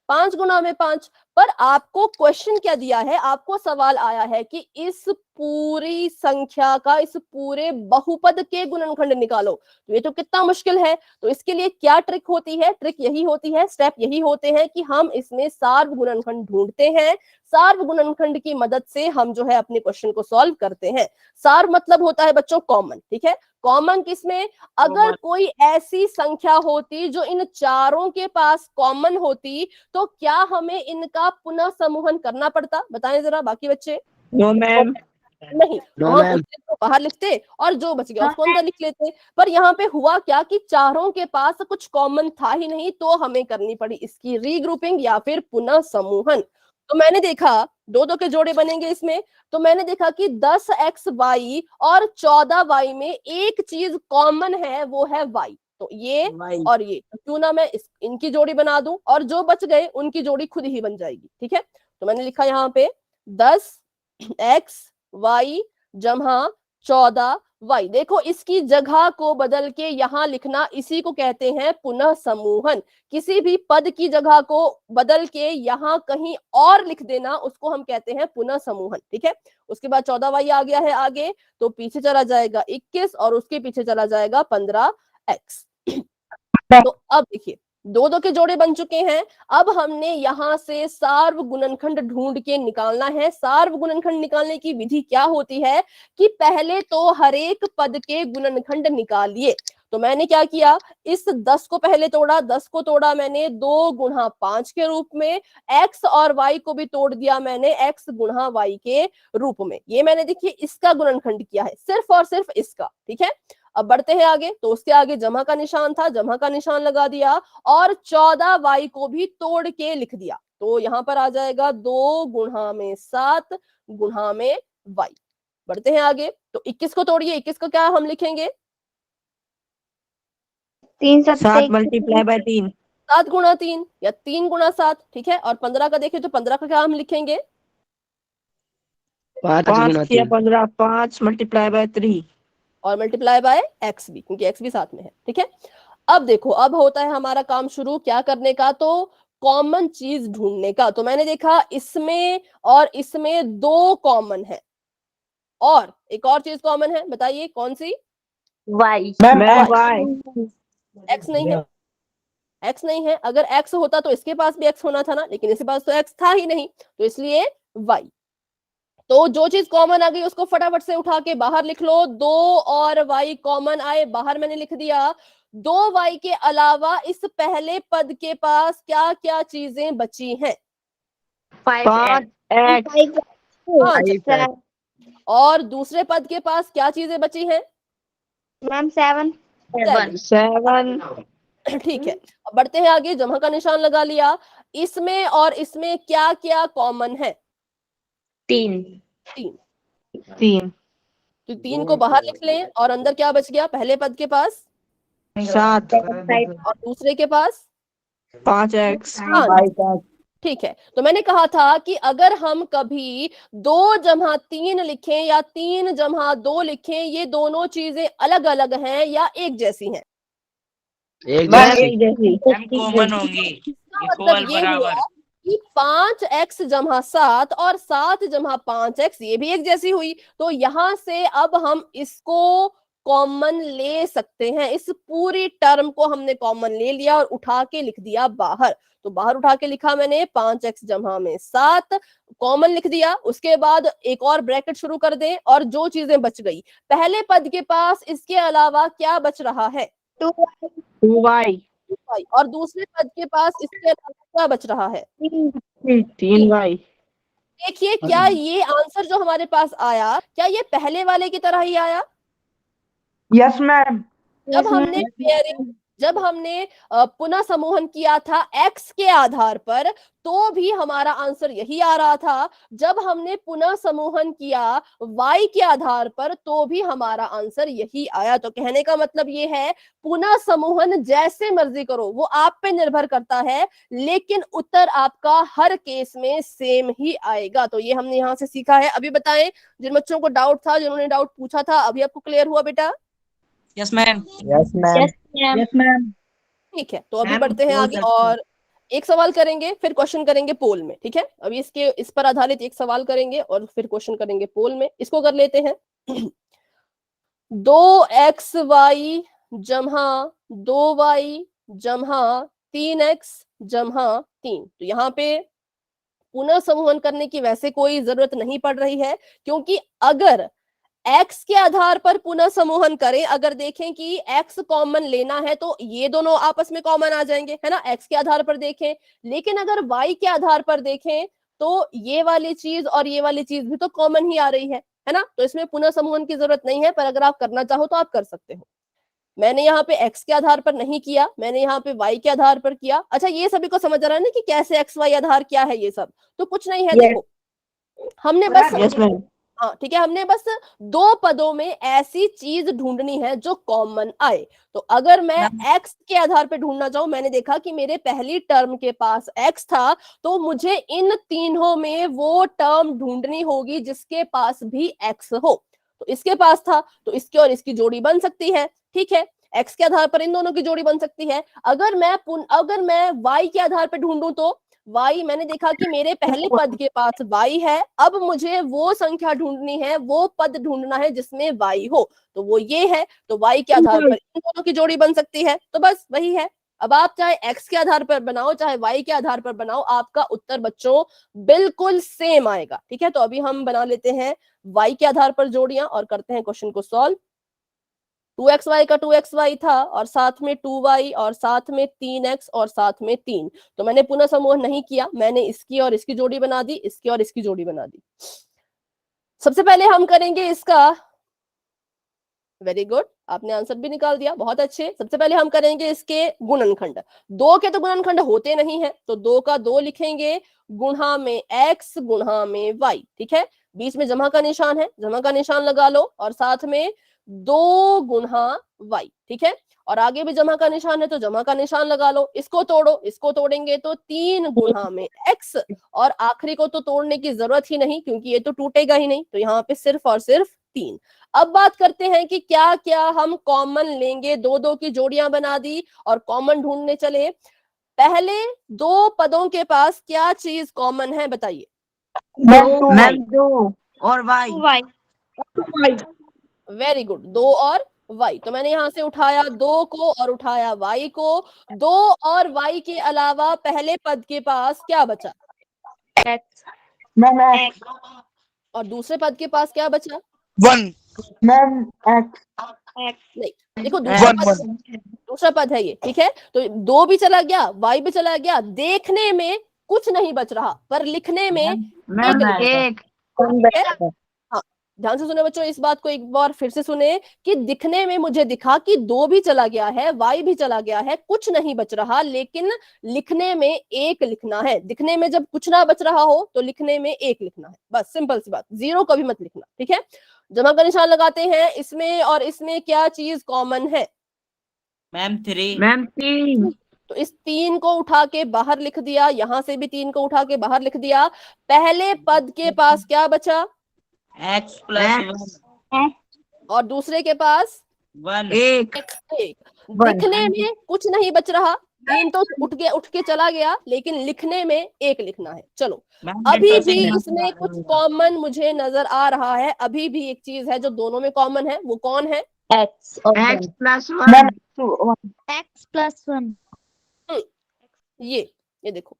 5 गुना में 5। पर आपको क्वेश्चन क्या दिया है, आपको सवाल आया है कि इस पूरी संख्या का, इस पूरे बहुपद के गुणनखंड निकालो। तो ये तो कितना मुश्किल है। तो इसके लिए क्या ट्रिक होती है? ट्रिक यही होती है, स्टेप यही होते हैं कि हम इसमें सार्व गुणनखंड ढूंढते हैं। सार्व गुणनखंड की मदद से हम जो है अपने क्वेश्चन को सॉल्व करते हैं। सार्व मतलब होता है बच्चों कॉमन, ठीक है। कॉमन किसमें? अगर कोई ऐसी संख्या होती जो इन चारों के पास कॉमन होती, तो क्या हमें इनका पुनः समूहन करना पड़ता? बताएं जरा बाकी बच्चे। No ma'am. नहीं, हम उसको बाहर लिखते और जो बच गया उसको अंदर लिख लेते। पर यहाँ पे हुआ क्या कि चारों के पास कुछ कॉमन था ही नहीं, तो हमें करनी पड़ी इसकी रीग्रुपिंग या फिर पुनः समूहन। तो मैंने देखा 2-2 के जोड़े बनेंगे इसमें। तो मैंने देखा कि 10xy और 14y में एक चीज कॉमन है, वो है y। तो ये और ये, क्यों ना मैं इनकी जोड़ी बना दूं और जो बच गए उनकी जोड़ी खुद ही बन जाएगी, ठीक है। तो मैंने लिखा यहाँ पे 10xy जमा 14 y। देखो इसकी जगह को बदल के यहां लिखना, इसी को कहते हैं पुनः समूहन। किसी भी पद की जगह को बदल के यहां कहीं और लिख देना, उसको हम कहते हैं पुनः समूहन। ठीक है, उसके बाद 14y आ गया है आगे, तो पीछे चला जाएगा 21 और उसके पीछे चला जाएगा 15x। तो अब देखिए 2 के जोड़े बन चुके हैं। अब हमने यहां से सार्व गुणनखंड ढूंढ के निकालना है। सार्व गुणनखंड निकालने की विधि क्या होती है कि पहले तो हर एक पद के गुणनखंड निकालिए। तो मैंने क्या किया, इस 10 को पहले तोड़ा, 10 को तोड़ा मैंने 2 गुणा 5 के रूप में, x और y को भी तोड़ दिया मैंने x गुणा y के रूप में। ये मैंने देखिए इसका गुणनखंड किया है, सिर्फ और सिर्फ इसका। ठीक है, अब बढ़ते हैं आगे, तो उसके आगे जमा का निशान था, जमा का निशान लगा दिया और 14y को भी तोड़ के लिख दिया। तो यहां पर आ जाएगा 2 गुणा में 7 गुणा में y। बढ़ते हैं आगे, तो 21 को तोड़िए, 21 को क्या हम लिखेंगे, 3 7 मल्टीप्लाई बाय 3। 7 गुणा 3 या 3 गुणा 7। ठीक है, और 15 का देखें तो 15 का क्या हम लिखेंगे, 5 5 गुना या 3। 15, 5 मल्टीप्लाई बाय 3 और मल्टीप्लाई बाय x भी, क्योंकि x भी साथ में है। ठीक है, अब देखो अब होता है हमारा काम शुरू क्या करने का, तो कॉमन चीज ढूंढने का। तो मैंने देखा इसमें और इसमें 2 कॉमन है और एक और चीज कॉमन है, बताइए कौन सी, Y। Ma'am y। x नहीं है, x नहीं है। अगर x होता तो इसके पास भी x होना था ना, लेकिन इसके पास तो x था ही नहीं, तो इसलिए y। तो जो चीज कॉमन आ गई उसको फटाफट से उठा के बाहर लिख लो। 2 और y कॉमन आए, बाहर मैंने लिख दिया। 2y के अलावा इस पहले पद के पास क्या क्या चीजें बची हैं, 5 x 5। और दूसरे पद के पास क्या चीजें बची हैं, मैम 7। 7। ठीक है, अब बढ़ते हैं आगे, जमा का निशान लगा लिया। इसमें और इसमें क्या क्या कॉमन है, 3। 3। तो 3 को बाहर लिख लें और अंदर क्या बच गया, पहले पद के पास 7 और दूसरे के पास 5x 5। ठीक है, तो मैंने कहा था कि अगर हम कभी 2 जमा 3 लिखें या 3 जमा 2 लिखें, ये दोनों चीजें अलग अलग हैं या एक जैसी हैं, एक मैम जैसी। एक जैसी। कॉमन होंगी, इसका इक्वल मतलब ये बराबर। हुआ कि 5x जमा 7 और 7 जमा 5x ये भी एक जैसी हुई। तो यहां से अब हम इसको कॉमन ले सकते हैं, इस पूरी टर्म को हमने कॉमन ले लिया और उठा के लिख दिया बाहर। तो बाहर उठा के लिखा मैंने 5x जमा में 7 कॉमन लिख दिया। उसके बाद एक और ब्रैकेट शुरू कर दें और जो चीजें बच गई, पहले पद के पास इसके अलावा क्या बच रहा है, 2y और दूसरे पद के पास इसके अलावा क्या बच रहा है, 3y। देखिए क्या ये आंसर जो हमारे पास आया, क्या ये पहले वाले की तरह ही आया। Yes ma'am. जब हमने पेयरिंग, जब हमने पुनः समूहन किया था x के आधार पर, तो भी हमारा आंसर यही आ रहा था। जब हमने पुनः समूहन किया y के आधार पर, तो भी हमारा आंसर यही आया। तो कहने का मतलब ये है, पुनः समूहन जैसे मर्जी करो, वो आप पे निर्भर करता है, लेकिन उत्तर आपका हर केस में सेम ही आएगा। तो ये हमने यहाँ से सीखा है। अभी बताएं जिन बच्चों को डाउट था, जिन्होंने डाउट पूछा था, अभी आपको क्लियर हुआ बेटा। Yes ma'am. Yes ma'am. Yes ma'am. ठीक है, तो अभी बढ़ते हैं आगे और एक सवाल करेंगे, फिर क्वेश्चन करेंगे पोल में। ठीक है, अभी इस पर आधारित एक सवाल करेंगे और फिर क्वेश्चन करेंगे पोल में। इसको कर लेते हैं। 2xy जमा 2y जमा 3x जमा 3। तो यहाँ पे पुनः समूहन करने की वैसे कोई जरूरत नहीं पड़ रही है, क्योंकि अगर x के आधार पर पुनः समूहन करें, अगर देखें कि x कॉमन लेना है तो ये दोनों आपस में कॉमन आ जाएंगे, है ना, x के आधार पर देखें। लेकिन अगर y के आधार पर देखें तो ये वाली चीज और ये वाली चीज भी तो कॉमन ही आ रही है ना। तो इसमें पुनः समूहन की जरूरत नहीं है, पर अगर आप करना चाहो तो आप कर सकते हो। मैंने यहाँ पे x के आधार पर नहीं किया, मैंने यहाँ पे y के आधार पर किया। अच्छा, ये सभी को समझ आ रहा है ना कि कैसे x y आधार क्या है, ये सब तो कुछ नहीं है। देखो हमने बस, यस मैम। हाँ ठीक है, हमने बस 2 पदों में ऐसी चीज ढूंढनी है जो कॉमन आए। तो अगर मैं x के आधार पे ढूंढना चाहूं, मैंने देखा कि मेरे पहली टर्म के पास x था, तो मुझे इन तीनों में वो टर्म ढूंढनी होगी जिसके पास भी x हो। तो इसके पास था, तो इसकी और इसकी जोड़ी बन सकती है, ठीक है। x के आधार पर इन दोनों की जोड़ी बन सकती है। अगर मैं y के आधार पर ढूंढूं तो y, मैंने देखा कि मेरे पहले पद के पास y है, अब मुझे वो संख्या ढूंढनी है, वो पद ढूंढना है जिसमें y हो, तो वो ये है, तो y के आधार पर इन दोनों की जोड़ी बन सकती है, तो बस वही है। अब आप चाहे x के आधार पर बनाओ चाहे y के आधार पर बनाओ, आपका उत्तर बच्चों बिल्कुल सेम आएगा, ठीक है। तो अभी हम बना लेते हैं y के आधार पर जोड़ियां और करते हैं क्वेश्चन को सॉल्व। 2xy का 2xy था और साथ में 2y और साथ में 3x और साथ में 3, तो मैंने पुनः समूह नहीं किया, मैंने इसकी और इसकी जोड़ी बना दी, इसकी और इसकी जोड़ी बना दी। सबसे पहले हम करेंगे इसका, वेरी गुड, आपने आंसर भी निकाल दिया, बहुत अच्छे। सबसे पहले हम करेंगे इसके गुणनखंड। 2 के तो गुणनखंड होते नहीं है, तो 2 का 2 लिखेंगे, गुणा में x गुणा में y, ठीक है। बीच में जमा का निशान है, जमा का निशान लगा लो, और साथ में 2 गुणा y, ठीक है। और आगे भी जमा का निशान है तो जमा का निशान लगा लो। इसको तोड़ो, इसको तोड़ेंगे तो 3 गुणा में x, और आखिरी को तो तोड़ने की जरूरत ही नहीं क्योंकि ये तो टूटेगा ही नहीं, तो यहाँ पे सिर्फ और सिर्फ 3। अब बात करते हैं कि क्या क्या हम कॉमन लेंगे। 2-2 की जोड़ियां बना दी और कॉमन ढूंढने चले। पहले 2 पदों के पास क्या चीज कॉमन है, बताइए। मैम 2 और y। वेरी गुड, 2 और y, तो मैंने यहां से उठाया 2 को और उठाया y को। 2 और y के अलावा पहले पद के पास क्या बचा, मैम x। और दूसरे पद के पास क्या बचा, 1 मैम x। नहीं, देखो दूसरा पद है ये, ठीक है। तो 2 भी चला गया, y भी चला गया, देखने में कुछ नहीं बच रहा पर लिखने में मैम एक। 1। हाँ, ध्यान से सुने बच्चों, इस बात को एक बार फिर से सुने कि दिखने में मुझे दिखा कि 2 भी चला गया है, y भी चला गया है, कुछ नहीं बच रहा, लेकिन लिखने में 1 लिखना है। दिखने में जब कुछ ना बच रहा हो तो लिखने में 1 लिखना है, बस सिंपल सी बात, 0 कभी मत लिखना, ठीक है। जमा का निशान लगाते हैं, इसमें और इसमें क्या चीज कॉमन है, मैम 3। मैम 3। तो इस 3 को उठा के बाहर लिख दिया, यहां से भी 3 को उठा के बाहर लिख दिया। पहले पद के पास क्या बचा, x + 1 और दूसरे के पास 1। 1। दिखने में कुछ नहीं बच रहा, 3 तो उठ के चला गया, लेकिन लिखने में 1 लिखना है। चलो, अभी भी इसमें कुछ कॉमन मुझे नजर आ रहा है, अभी भी एक चीज है जो दोनों में कॉमन है, वो कौन है, x + 1। x + 1। ये देखो,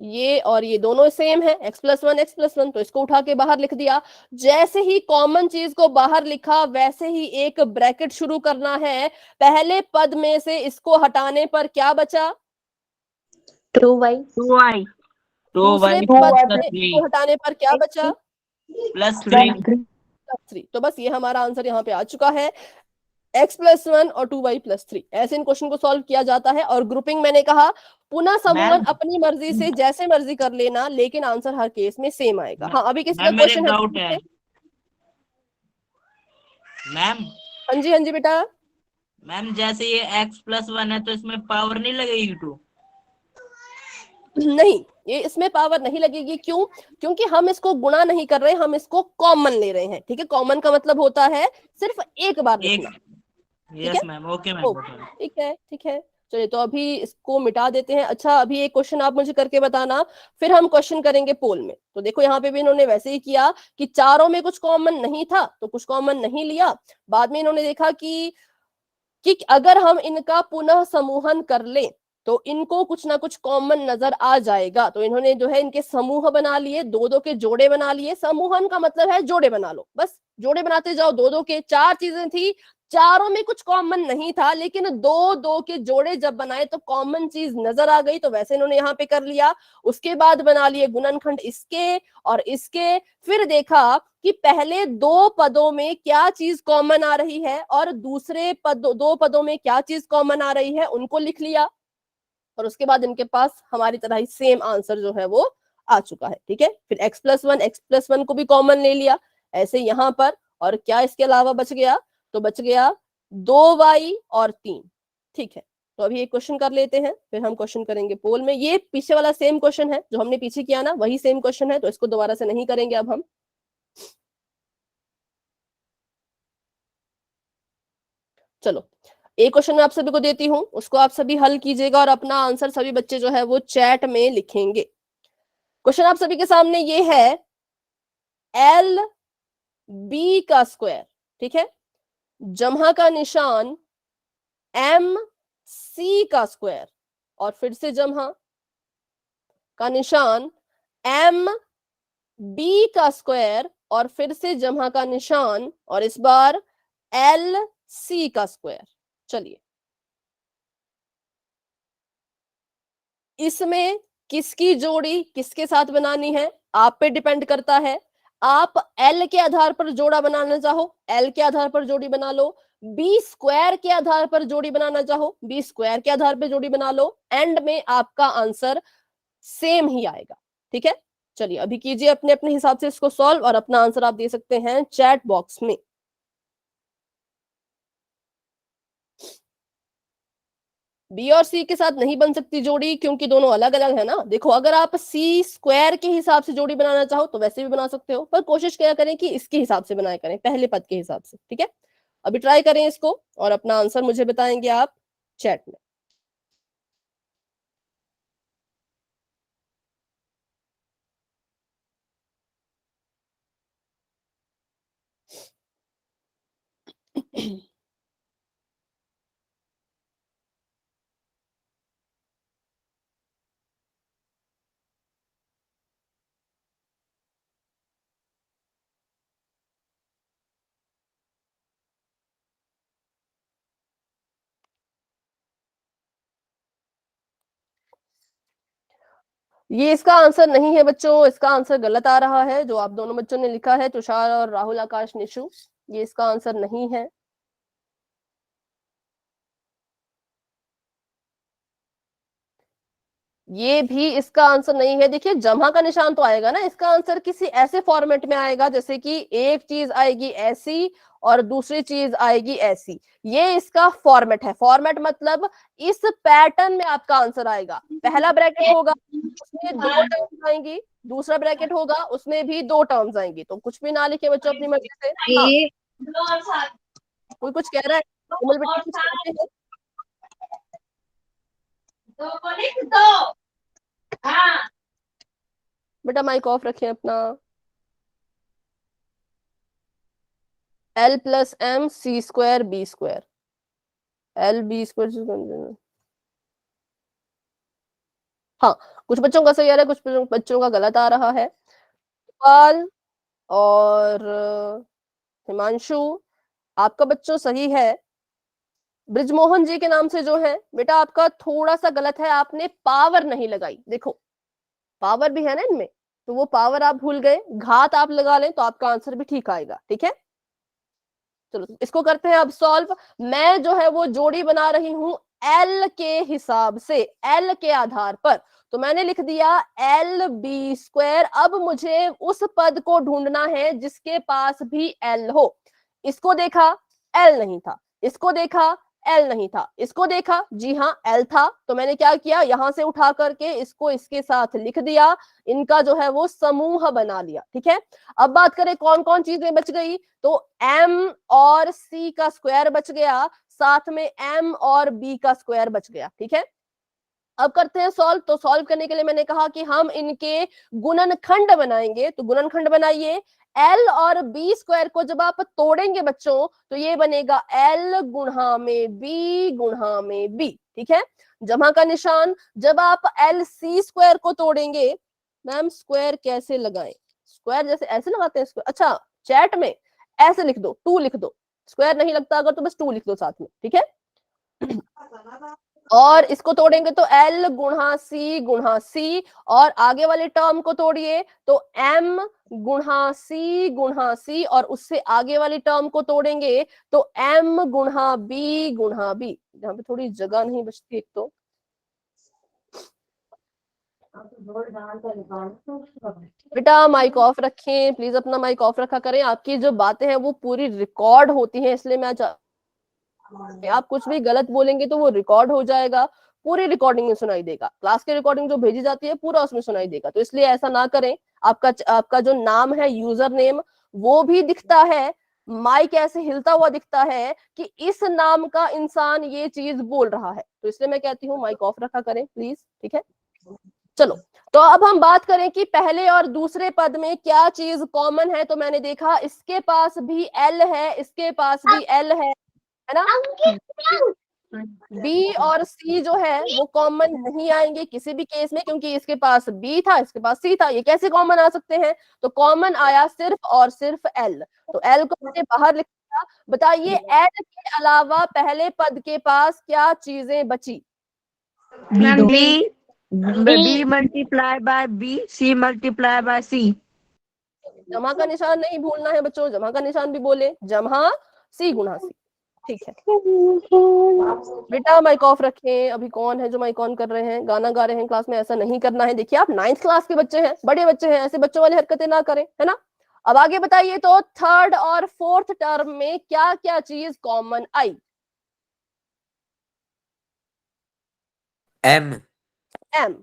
ये और ये दोनों सेम है, x + 1 x + 1, तो इसको उठा के बाहर लिख दिया। जैसे ही कॉमन चीज को बाहर लिखा वैसे ही एक ब्रैकेट शुरू करना है। पहले पद में से इसको हटाने पर क्या बचा, 2y। 2y। दूसरे पद में इसको हटाने पर क्या बचा, +3। +3। तो बस ये हमारा आंसर यहाँ पे आ चुका है, x + 1 और 2y + 3। ऐसे इन क्वेश्चन को सॉल्व किया जाता है। और ग्रुपिंग मैंने कहा पुनः समूहन अपनी मर्जी से जैसे मर्जी कर लेना, लेकिन आंसर हर केस में सेम आएगा। हाँ, अभी किसी का क्वेश्चन है? डाउट है मैम। हाँ जी, हाँ जी बेटा। मैम जैसे ये x + 1 है तो इसमें पावर नहीं लगेगी 2? नहीं, ये इसमें पावर नहीं लगेगी, क्यों, क्योंकि हम इसको गुणा नहीं कर रहे, हम इसको कॉमन ले रहे हैं, ठीक है। कॉमन का मतलब होता है सिर्फ एक बार लिखना। यस मैम, ओके मैम, ठीक है, ठीक है। चलिए, तो अभी इसको मिटा देते हैं। अच्छा, अभी एक क्वेश्चन आप मुझे करके बताना, फिर हम क्वेश्चन करेंगे पोल में। तो देखो, यहाँ पे भी इन्होंने वैसे ही किया कि चारों में कुछ कॉमन नहीं था तो कुछ कॉमन नहीं लिया। बाद में इन्होंने देखा कि अगर हम इनका पुनः समूहन कर ले तो इनको कुछ ना कुछ कॉमन नजर आ जाएगा, तो इन्होंने जो है इनके समूह बना लिए, 2-2 के जोड़े बना लिए। समूहन का मतलब है जोड़े बना लो, बस जोड़े बनाते जाओ। 2-2 के 4 चीजें थी, चारों में कुछ कॉमन नहीं था, लेकिन 2-2 के जोड़े जब बनाए तो कॉमन चीज नजर आ गई, तो वैसे इन्होंने यहाँ पे कर लिया। उसके बाद बना लिए गुणनखंड इसके और इसके। फिर देखा कि पहले 2 पदों में क्या चीज कॉमन आ रही है और दूसरे 2 पदों में क्या चीज कॉमन आ रही है, उनको लिख लिया। और उसके बाद इनके पास हमारी तरह ही सेम आंसर जो है वो आ चुका है, ठीक है। फिर x + 1 को भी कॉमन ले लिया, ऐसे यहाँ पर। और क्या इसके अलावा बच गया, तो बच गया 2y और 3, ठीक है। तो अभी एक क्वेश्चन कर लेते हैं, फिर हम क्वेश्चन करेंगे पोल में। ये पीछे वाला सेम क्वेश्चन है जो हमने पीछे किया ना, वही सेम क्वेश्चन है, तो इसको दोबारा से नहीं करेंगे अब हम। चलो एक क्वेश्चन मैं आप सभी को देती हूँ, उसको आप सभी हल कीजिएगा और अपना आंसर सभी बच्चे जो है वो चैट में लिखेंगे। क्वेश्चन आप सभी के सामने ये है, एल बी का स्क्वायर, ठीक है, जमहा का निशान एम सी का स्क्वायर, और फिर से जमहा का निशान एम बी का स्क्वायर, और फिर से जमहा का निशान, और इस बार एल सी का स्क्वायर। चलिए इसमें किसकी जोड़ी किसके साथ बनानी है आप पे डिपेंड करता है। आप एल के आधार पर जोड़ा बनाना चाहो, एल के आधार पर जोड़ी बना लो, बी स्क्वायर के आधार पर जोड़ी बनाना चाहो, बी स्क्वायर के आधार पर जोड़ी बना लो, एंड में आपका आंसर सेम ही आएगा। ठीक है, चलिए अभी कीजिए अपने अपने हिसाब से इसको सॉल्व, और अपना आंसर आप दे सकते हैं चैट बॉक्स में। बी और सी के साथ नहीं बन सकती जोड़ी क्योंकि दोनों अलग अलग है ना। देखो अगर आप सी स्क्वायर के हिसाब से जोड़ी बनाना चाहो तो वैसे भी बना सकते हो, पर कोशिश क्या करें कि इसके हिसाब से बनाया करें, पहले पद के हिसाब से। ठीक है, अभी ट्राई करें इसको और अपना आंसर मुझे बताएंगे आप चैट में। ये इसका आंसर नहीं है बच्चों, इसका आंसर गलत आ रहा है जो आप दोनों बच्चों ने लिखा है, तुषार और राहुल आकाश निशु, ये इसका आंसर नहीं है। ये भी इसका आंसर नहीं है। देखिए जमा का निशान तो आएगा ना, इसका आंसर किसी ऐसे फॉर्मेट में आएगा जैसे कि एक चीज आएगी ऐसी और दूसरी चीज आएगी ऐसी, ये इसका फॉर्मेट है। फॉर्मेट मतलब इस पैटर्न में आपका आंसर आएगा। पहला ब्रैकेट होगा उसमें 2 टर्म्स आएंगी, दूसरा ब्रैकेट होगा उसमें भी 2 टर्म्स आएंगी। तो कुछ भी ना लिखे बच्चों अपनी मर्जी से। हाँ। कोई कुछ कह रहा है, कोमल बेटा कुछ कहते हैं? बेटा माइक ऑफ रखें अपना। L plus M C square B square, L B square. हाँ, कुछ बच्चों का सही आ रहा है, कुछ बच्चों का गलत आ रहा है। पाल और हिमांशु, आपका बच्चों सही है। ब्रिजमोहन जी के नाम से जो है बेटा आपका थोड़ा सा गलत है, आपने पावर नहीं लगाई। देखो पावर भी है ना इनमें, तो वो पावर आप भूल गए, घात आप लगा लें तो आपका आंसर भी ठीक आएगा। ठीक है, चलो इसको करते हैं अब सॉल्व। मैं जो है वो जोड़ी बना रही हूं एल के हिसाब से, एल के आधार पर। तो मैंने लिख दिया एल बी स्क्वायर। अब मुझे उस पद को ढूंढना है जिसके पास भी एल हो। इसको देखा एल नहीं था, इसको देखा एल नहीं था, इसको देखा जी हाँ एल था, तो मैंने क्या किया यहां से उठा करके इसको इसके साथ लिख दिया, इनका जो है वो समूह बना लिया। ठीक है, अब बात करें कौन कौन चीजें बच गई, तो m और c का स्क्वायर बच गया, साथ में m और b का स्क्वायर बच गया। ठीक है, अब करते हैं सॉल्व। तो सॉल्व करने के लिए मैंने कहा कि हम इनके गुणनखंड बनाएंगे, तो गुणनखंड बनाइए। l और b स्क्वायर को जब आप तोड़ेंगे बच्चों तो ये बनेगा l गुणा में b गुणा में b। ठीक है, जमा का निशान, जब आप l c स्क्वायर को तोड़ेंगे, मैम स्क्वायर कैसे लगाएं, स्क्वायर जैसे ऐसे लगाते हैं स्क्वायर, अच्छा चैट में ऐसे लिख दो, 2 लिख दो, स्क्वायर नहीं लगता अगर तो बस 2 लिख दो साथ में। ठीक है, और इसको तोड़ेंगे तो L गुणा C, और आगे वाले टर्म को तोड़िए तो M गुणा C, और उससे आगे वाली टर्म को तोड़ेंगे तो M गुणा B। यहाँ पे थोड़ी जगह नहीं बचती एक तो। बेटा माइक ऑफ रखें प्लीज, अपना माइक ऑफ रखा करें, आपकी जो बातें हैं वो पूरी रिकॉर्ड होती हैं, इसलिए मैं आप कुछ भी गलत बोलेंगे तो वो रिकॉर्ड हो जाएगा, पूरी रिकॉर्डिंग में सुनाई देगा, क्लास की रिकॉर्डिंग जो भेजी जाती है पूरा उसमें सुनाई देगा। तो इसलिए ऐसा ना करें। आपका जो नाम है यूजर नेम वो भी दिखता है, माइक ऐसे हिलता हुआ दिखता है कि इस नाम का इंसान ये चीज बोल रहा है, तो इसलिए मैं कहती हूँ माइक ऑफ रखा करें प्लीज, ठीक है। चलो, तो अब हम बात करें कि पहले और दूसरे पद में क्या चीज कॉमन है। तो मैंने देखा इसके पास भी एल है, इसके पास भी एल है ना। बी और सी जो है वो कॉमन नहीं आएंगे किसी भी केस में, क्योंकि इसके पास बी था, इसके पास सी था, ये कैसे कॉमन आ सकते हैं। तो कॉमन आया सिर्फ और सिर्फ एल, तो एल को मैंने बाहर लिख दिया। बताइए एल के अलावा पहले पद के पास क्या चीजें बची। Ma'am B multiply by B, C multiply by C. जमा का निशान नहीं भूलना है बच्चों, जमा का निशान भी बोले, जमा सी गुणा सी, ठीक है। बेटा माइक ऑफ रखें। अभी कौन है जो माइक ऑन कर रहे हैं, गाना गा रहे हैं क्लास में, ऐसा नहीं करना है। देखिए आप 9th क्लास के बच्चे हैं, बड़े बच्चे हैं, ऐसे बच्चों वाली हरकतें ना करें, है ना। अब आगे बताइए, तो थर्ड और फोर्थ टर्म में क्या क्या चीज कॉमन आई। एम एम,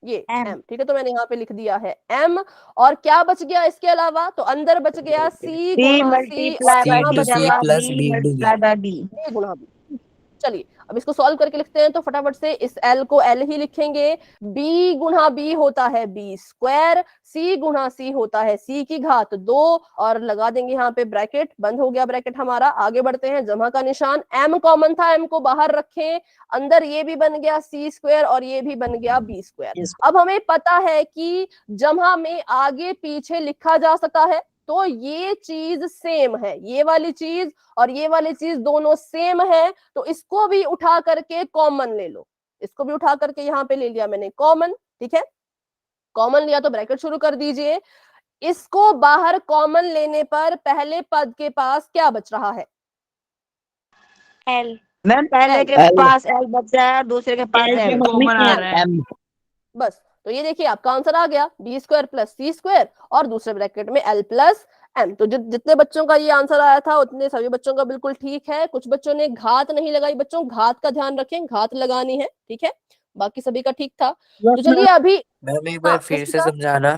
ये एम, ठीक है, तो मैंने यहाँ पे लिख दिया है एम। और क्या बच गया इसके अलावा, तो अंदर बच गया सी गुणा सी, और यहाँ बच गया plus B multiply by B. B गुणा बी। चलिए अब इसको सॉल्व करके लिखते हैं, तो फटाफट से इस एल को एल ही लिखेंगे। बी गुणा बी होता है बी स्क्वायर, सी गुणा सी होता है सी की घात 2, और लगा देंगे यहाँ पे ब्रैकेट, बंद हो गया ब्रैकेट हमारा। आगे बढ़ते हैं, जमा का निशान, एम कॉमन था, एम को बाहर रखें, अंदर ये भी बन गया सी स्क्वायर और ये भी बन गया बी स्क्वायर। अब हमें पता है कि जमा में आगे पीछे लिखा जा सकता है, तो ये चीज सेम है, ये वाली चीज और ये वाली चीज दोनों सेम है, तो इसको भी उठा करके कॉमन ले लो। इसको भी उठा करके यहाँ पे ले लिया मैंने कॉमन, ठीक है। कॉमन लिया तो ब्रैकेट शुरू कर दीजिए। इसको बाहर कॉमन लेने पर पहले पद के पास क्या बच रहा है। L. मैम पहले के L. पास एल बच रहा है, दूसरे के पास एम। कॉमन आ रहा है। एम बस, तो ये देखिए आपका आंसर आ गया, बी स्क्वायर प्लस सी स्क्वायर और दूसरे ब्रैकेट में एल प्लस एम। तो जितने बच्चों का ये आंसर आया था उतने सभी बच्चों का बिल्कुल ठीक है। कुछ बच्चों ने घात नहीं लगाई, बच्चों घात का ध्यान रखें, घात लगानी है, ठीक है। बाकी सभी का ठीक था। तो चलिए अभी, मैम एक बार फिर से समझाना।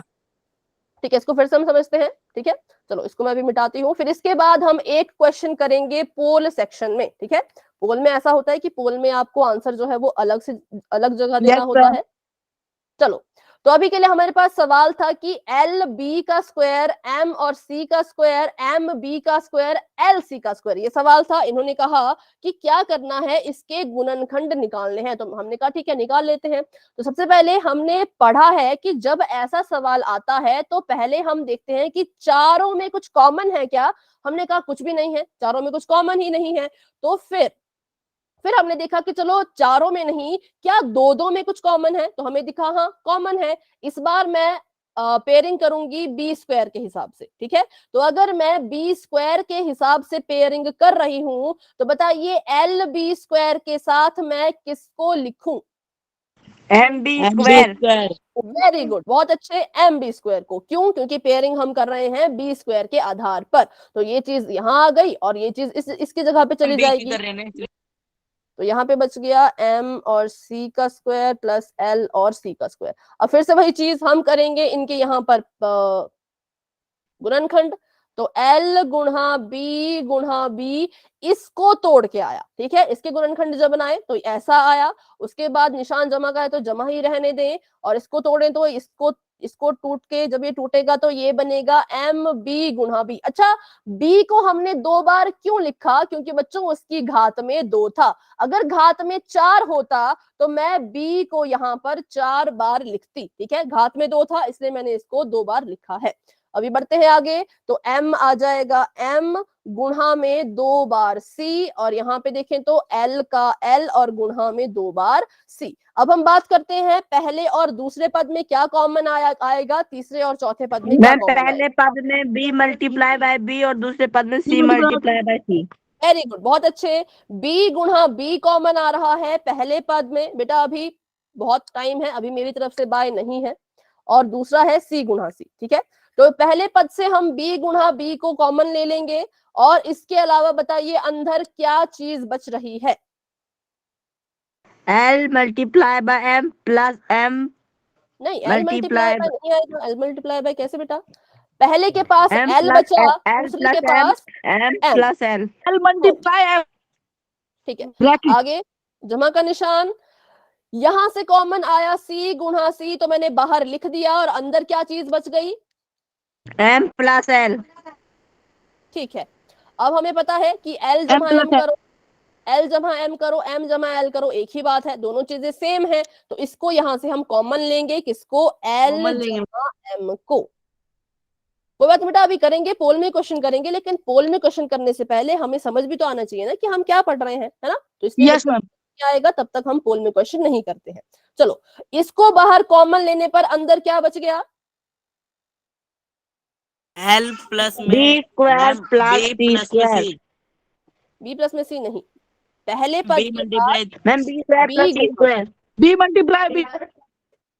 ठीक है, इसको फिर से हम समझते हैं, ठीक है। चलो इसको मैं अभी मिटाती हूँ, फिर इसके बाद हम एक क्वेश्चन करेंगे पोल सेक्शन में, ठीक है। पोल में ऐसा होता है कि पोल में आपको आंसर जो है वो अलग से अलग जगह देना होता है। चलो, तो अभी के लिए हमारे पास सवाल था कि एल बी का स्क्वायर एम और सी का स्क्वायर एम बी का स्क्वायर एल सी का स्क्वायर, ये सवाल था। इन्होंने कहा कि क्या करना है, इसके गुणनखंड निकालने हैं। तो हमने कहा ठीक है निकाल लेते हैं। तो सबसे पहले हमने पढ़ा है कि जब ऐसा सवाल आता है तो पहले हम देखते हैं कि चारों में कुछ कॉमन है क्या। हमने कहा कुछ भी नहीं है, चारों में कुछ कॉमन ही नहीं है। तो फिर हमने देखा कि चलो चारों में नहीं, क्या दो दो में कुछ कॉमन है, तो हमें दिखा हाँ कॉमन है। इस बार मैं पेयरिंग करूंगी बी स्क्वायर के हिसाब से, ठीक है। तो अगर मैं बी स्क्वायर के हिसाब से पेयरिंग कर रही हूं, तो बताइए एल बी स्क्वायर के साथ मैं किसको लिखूं। M B square. Very good, बहुत अच्छे, एम बी स्क्वायर को। क्यों, क्योंकि पेयरिंग हम कर रहे हैं बी स्क्वायर के आधार पर। तो ये चीज यहाँ आ गई और ये चीज इसकी जगह पे चली जाएगी। तो यहाँ पे बच गया एम और सी का स्क्वायर प्लस एल और सी का स्क्वायर। अब फिर से वही चीज हम करेंगे इनके यहाँ पर गुणनखंड। तो एल गुणा बी इसको तोड़ के आया, ठीक है। इसके गुणनखंड जब बनाए तो ऐसा आया, उसके बाद निशान जमा का है तो जमा ही रहने दें, और इसको तोड़े तो इसको टूट के जब ये टूटेगा तो ये बनेगा एम बी गुणा बी। अच्छा, बी को हमने 2 बार क्यों लिखा, क्योंकि बच्चों उसकी घात में 2 था। अगर घात में 4 होता तो मैं बी को यहाँ पर 4 बार लिखती, ठीक है। घात में 2 था इसलिए मैंने इसको 2 बार लिखा है। अभी बढ़ते हैं आगे, तो m आ जाएगा m गुणा में 2 बार c, और यहाँ पे देखें तो l का l और गुणा में 2 बार c। अब हम बात करते हैं पहले और दूसरे पद में क्या कॉमन आएगा, तीसरे और चौथे पद में क्या मैम कॉमन पहले पद में बी मल्टीप्लाई बाय बी और दूसरे पद में C multiply by C. Very good, बहुत अच्छे। b गुणा b कॉमन आ रहा है पहले पद में। बेटा अभी बहुत टाइम है, अभी मेरी तरफ से बाय नहीं है। और दूसरा है c गुणा c, ठीक है। तो पहले पद से हम b गुणा b को कॉमन ले लेंगे, और इसके अलावा बताइए अंदर क्या चीज बच रही है। L multiply by M plus M नहीं, एल मल्टीप्लाई बाय नहीं आएगा। एल मल्टीप्लाई बाय कैसे बेटा, पहले के पास M L plus बचा, L दूसरे के plus M, पास M M। plus L। L multiply M ठीक है, bracket आगे जमा का निशान, यहां से कॉमन आया C गुणा C, तो मैंने बाहर लिख दिया और अंदर क्या चीज बच गई? M plus L। ठीक है, अब हमें पता है कि L M जमा plus M करो, L जमा M करो, M जमा L करो, एक ही बात है, दोनों चीजें सेम है, तो इसको यहां से हम कॉमन लेंगे, किसको? L कॉमन लेंगे। जमा M को। कोई बात बेटा, अभी करेंगे, पोल में क्वेश्चन करेंगे, लेकिन पोल में क्वेश्चन करने से पहले हमें समझ भी तो आना चाहिए ना कि हम क्या पढ़ रहे हैं, है ना? तो इसलिए yes मैम क्या आएगा तब तक हम पोल में क्वेश्चन नहीं करते हैं। चलो, इसको बाहर कॉमन लेने पर अंदर क्या बच गया? L प्लस B में square ma'am plus B C plus में square। C, B प्लस में C नहीं, पहले पद B के बाद multiply ma'am B square B plus C गुणा, square। B multiply B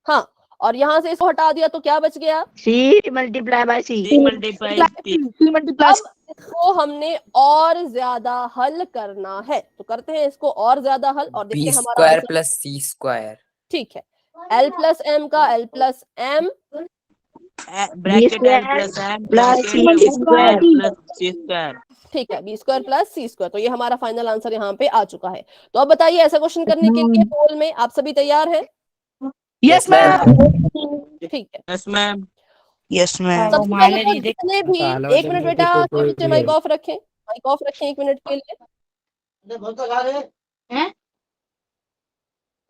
हाँ, और यहां से इसको हटा दिया तो क्या बच गया? C multiply by C। C multiply C। C multiply अब इसको हमने और ज्यादा हल करना है, तो करते हैं इसको और ज्यादा हल और देखते बी हैं हमारा स्क्वायर आंसर। प्लस सी स्क्वायर। ठीक है, L प्लस M का L plus M, bracket L square plus M plus bracket C B square। Square plus C square. ठीक है, B square plus C square, तो ये हमारा फाइनल आंसर यहाँ पे आ चुका है। तो अब बताइए, ऐसा क्वेश्चन करने के लिए पोल में आप सभी तैयार हैं? yes मैम ठीक है, यस मैम। Yes ma'am. सबसे पहले तो जितने भी, एक मिनट बेटा, सभी बच्चे माइक ऑफ रखें, माइक ऑफ रखें 1 मिनट के लिए।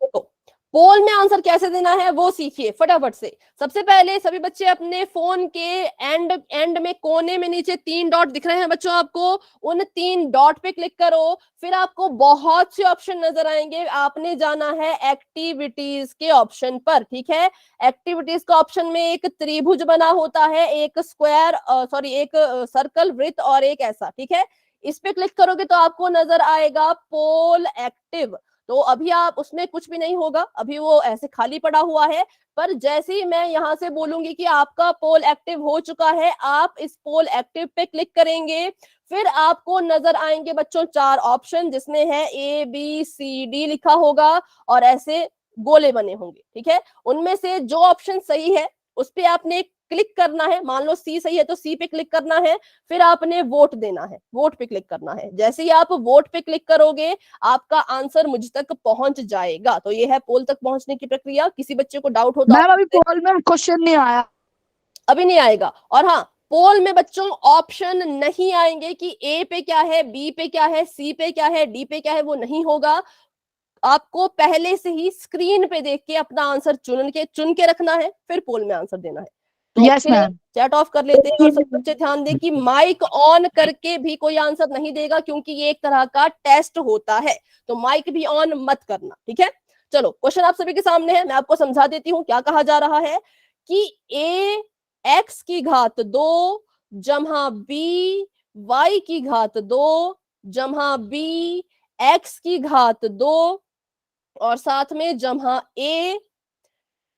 देखो, पोल में आंसर कैसे देना है वो सीखिए फटाफट से। सबसे पहले सभी बच्चे अपने फोन के एंड में कोने में नीचे 3 डॉट दिख रहे हैं बच्चों आपको, उन 3 डॉट पे क्लिक करो, फिर आपको बहुत से ऑप्शन नजर आएंगे, आपने जाना है एक्टिविटीज के ऑप्शन पर। ठीक है, एक्टिविटीज का ऑप्शन में एक त्रिभुज बना होता है, एक स्क्वायर, सॉरी एक सर्कल, वृत्त और एक ऐसा। ठीक है, इस पे क्लिक करोगे तो आपको नजर आएगा पोल एक्टिव। तो अभी आप उसमें कुछ भी नहीं होगा, अभी वो ऐसे खाली पड़ा हुआ है, पर जैसे ही मैं यहां से बोलूंगी कि आपका पोल एक्टिव हो चुका है, आप इस पोल एक्टिव पे क्लिक करेंगे, फिर आपको नजर आएंगे बच्चों 4 ऑप्शन, जिसमें है ABCD लिखा होगा और ऐसे गोले बने होंगे। ठीक है, उनमें से जो ऑप्शन सही है उस पे आपने क्लिक करना है, मान लो C सही है तो C पे क्लिक करना है, फिर आपने वोट देना है, वोट पे क्लिक करना है। जैसे ही आप वोट पे क्लिक करोगे आपका आंसर मुझ तक पहुंच जाएगा। तो ये है पोल तक पहुंचने की प्रक्रिया। किसी बच्चे को डाउट हो तो मैम अभी पोल में क्वेश्चन नहीं आया। अभी नहीं आएगा। और हाँ, पोल में बच्चों ऑप्शन नहीं आएंगे कि A पे क्या है, B पे क्या है, C पे क्या है, D पे क्या है, वो नहीं होगा। आपको पहले से ही स्क्रीन पे देख के अपना आंसर चुन के रखना है, फिर पोल में आंसर देना है। तो यस मैम चैट ऑफ कर लेते हैं और सब बच्चे ध्यान दें कि माइक ऑन करके भी कोई आंसर नहीं देगा, क्योंकि ये एक तरह का टेस्ट होता है, तो माइक भी ऑन मत करना। ठीक है, चलो क्वेश्चन आप सभी के सामने है, मैं आपको समझा देती हूँ क्या कहा जा रहा है कि a x की घात 2 जमा b y की घात 2 जमा b x की घात 2 और साथ में जमा a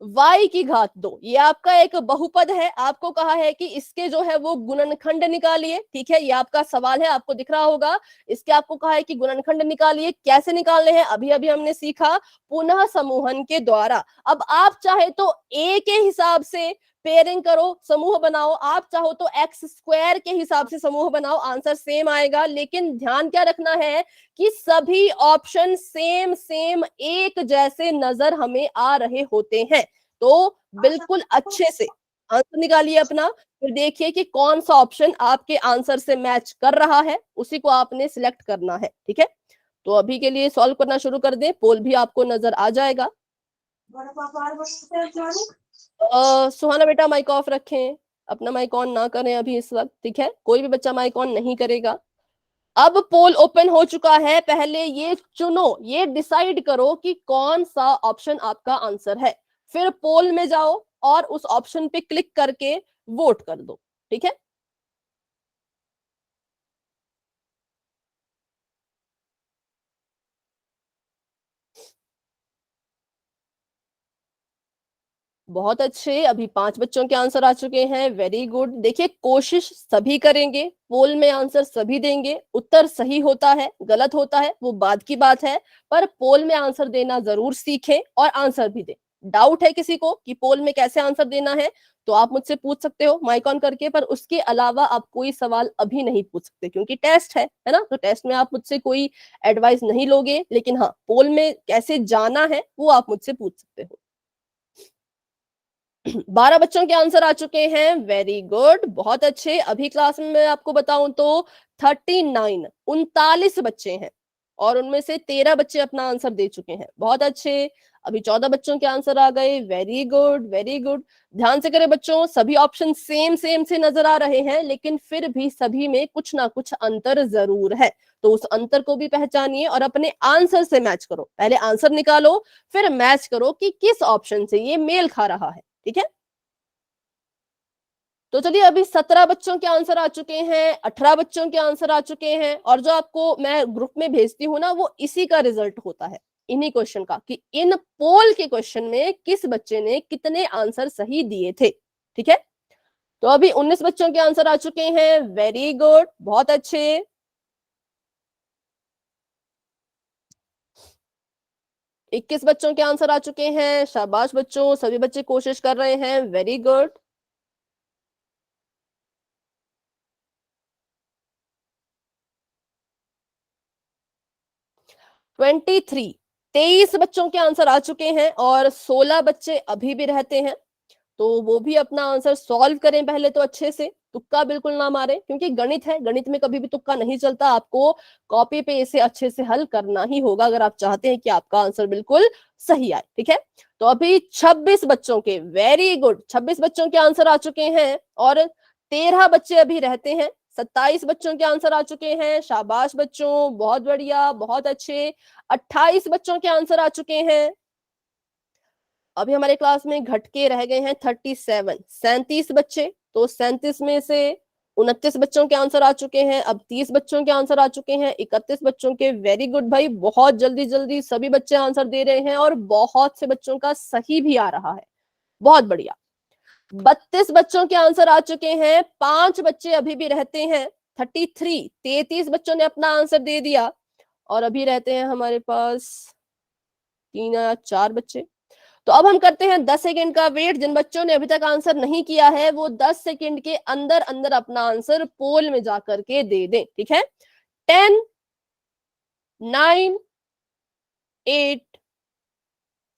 y की घात 2, ये आपका एक बहुपद है। आपको कहा है कि इसके जो है वो गुणनखंड निकालिए। ठीक है, ये आपका सवाल है, आपको दिख रहा होगा। इसके आपको कहा है कि गुणनखंड निकालिए। कैसे निकालने हैं अभी अभी हमने सीखा, पुनः समूहन के द्वारा। अब आप चाहे तो a के हिसाब से पेयरिंग करो, समूह बनाओ, आप चाहो तो एक्स स्क्वायर के हिसाब से समूह बनाओ, आंसर सेम आएगा। लेकिन ध्यान क्या रखना है कि सभी ऑप्शन सेम सेम एक जैसे नजर हमें आ रहे होते हैं। तो बिल्कुल अच्छे से आंसर निकालिए अपना, फिर देखिए कि कौन सा ऑप्शन आपके आंसर से मैच कर रहा है, उसी को आपने सिलेक्ट करना है। ठीक है, तो अभी के लिए सॉल्व करना शुरू कर दें, पोल भी आपको नजर आ जाएगा। सुहाना बेटा माइक ऑफ रखें, अपना माइक ऑन ना करें अभी इस वक्त। ठीक है, कोई भी बच्चा माइक ऑन नहीं करेगा। अब पोल ओपन हो चुका है, पहले ये चुनो, ये डिसाइड करो कि कौन सा ऑप्शन आपका आंसर है, फिर पोल में जाओ और उस ऑप्शन पे क्लिक करके वोट कर दो। ठीक है, बहुत अच्छे, अभी 5 बच्चों के आंसर आ चुके हैं, वेरी गुड। देखिए, कोशिश सभी करेंगे, पोल में आंसर सभी देंगे, उत्तर सही होता है गलत होता है वो बाद की बात है, पर पोल में आंसर देना जरूर सीखें और आंसर भी दें। डाउट है किसी को कि पोल में कैसे आंसर देना है, तो आप मुझसे पूछ सकते हो माइक ऑन करके, पर उसके अलावा आप कोई सवाल अभी नहीं पूछ सकते क्योंकि टेस्ट है ना। तो टेस्ट में आप मुझसे कोई एडवाइस नहीं लोगे, लेकिन हाँ पोल में कैसे जाना है वो आप मुझसे पूछ सकते हो। 12 बच्चों के आंसर आ चुके हैं, वेरी गुड, बहुत अच्छे। अभी क्लास में मैं आपको बताऊं तो 39 बच्चे हैं और उनमें से 13 बच्चे अपना आंसर दे चुके हैं, बहुत अच्छे। अभी 14 बच्चों के आंसर आ गए, वेरी गुड वेरी गुड। ध्यान से करें बच्चों, सभी ऑप्शन सेम सेम से नजर आ रहे हैं, लेकिन फिर भी सभी में कुछ ना कुछ अंतर जरूर है। तो उस अंतर को भी पहचानिए और अपने आंसर से मैच करो। पहले आंसर निकालो, फिर मैच करो कि किस ऑप्शन से ये मेल खा रहा है, ठीक है। तो चलिए, अभी 17 बच्चों के आंसर आ चुके हैं, 18 बच्चों के आंसर आ चुके हैं, और जो आपको मैं ग्रुप में भेजती हूँ ना, वो इसी का रिजल्ट होता है, इन्हीं क्वेश्चन का, कि इन पोल के क्वेश्चन में किस बच्चे ने कितने आंसर सही दिए थे, ठीक है। तो अभी 19 बच्चों के आंसर आ चुके हैं, वेरी गुड, बहुत अच्छे। 21 बच्चों के आंसर आ चुके हैं, शाबाश बच्चों, सभी बच्चे कोशिश कर रहे हैं, वेरी गुड। 23 बच्चों के आंसर आ चुके हैं और 16 बच्चे अभी भी रहते हैं। तो वो भी अपना आंसर सॉल्व करें पहले तो अच्छे से, तुक्का बिल्कुल ना मारे, क्योंकि गणित है, गणित में कभी भी तुक्का नहीं चलता। आपको कॉपी पे इसे अच्छे से हल करना ही होगा अगर आप चाहते हैं कि आपका आंसर बिल्कुल सही आए, ठीक है। तो अभी 26 बच्चों के, वेरी गुड, 26 बच्चों के आंसर आ चुके हैं और 13 बच्चे अभी रहते हैं। 27 बच्चों के आंसर आ चुके हैं, शाबाश बच्चों, बहुत बढ़िया, बहुत अच्छे। 28 बच्चों के आंसर आ चुके हैं। अभी हमारे क्लास में घट के रह गए हैं 37 बच्चे। तो 37 में से 29 बच्चों के आंसर आ चुके हैं, अब 30 बच्चों के आंसर आ चुके हैं, 31 बच्चों के, वेरी गुड भाई, बहुत जल्दी जल्दी सभी बच्चे आंसर दे रहे हैं और बहुत से बच्चों का सही भी आ रहा है, बहुत बढ़िया। 32 बच्चों के आंसर आ चुके हैं, 5 बच्चे अभी भी रहते हैं, 33 बच्चों ने अपना आंसर दे दिया और अभी रहते हैं हमारे पास 3 या 4 बच्चे। तो अब हम करते हैं 10 सेकेंड का वेट। जिन बच्चों ने अभी तक आंसर नहीं किया है वो 10 सेकेंड के अंदर अंदर अपना आंसर पोल में जाकर के दे दें, ठीक है। 10, 9, 8,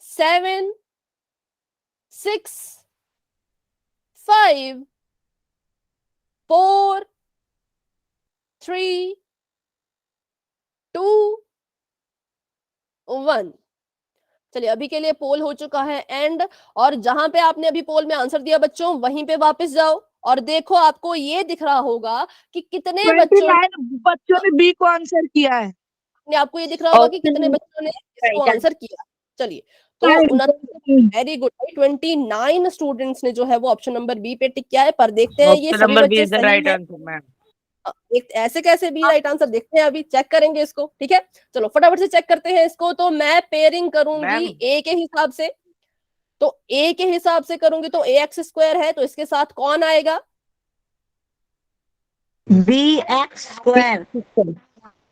7, 6, 5, 4, 3, 2, 1। चलिए, अभी के लिए पोल हो चुका है एंड, और जहां पे आपने अभी पोल में आंसर दिया बच्चों, वहीं पे वापस जाओ और देखो, आपको ये दिख रहा होगा कि कितने बच्चों 29 बच्चों ने बी को आंसर किया है। ने, आपको ये दिख रहा होगा कि कितने बच्चों ने इसको आंसर किया। चलिए, तो 29, वेरी गुड, 29 स्टूडेंट्स ने जो है वो ऑप्शन नंबर बी पे टिक किया है, पर देखते हैं ये ऑप्शन सभी नंबर बी बच्चे इज द सही राइट है। Answer ma'am. एक ऐसे कैसे बी राइट आंसर, देखते हैं, अभी चेक करेंगे इसको, ठीक है। चलो फटाफट से चेक करते हैं इसको। तो मैं पेयरिंग करूंगी मैम। ए के हिसाब से, तो ए के हिसाब से करूंगी तो ए एक्स स्क्वायर है, तो इसके साथ कौन आएगा? B X square.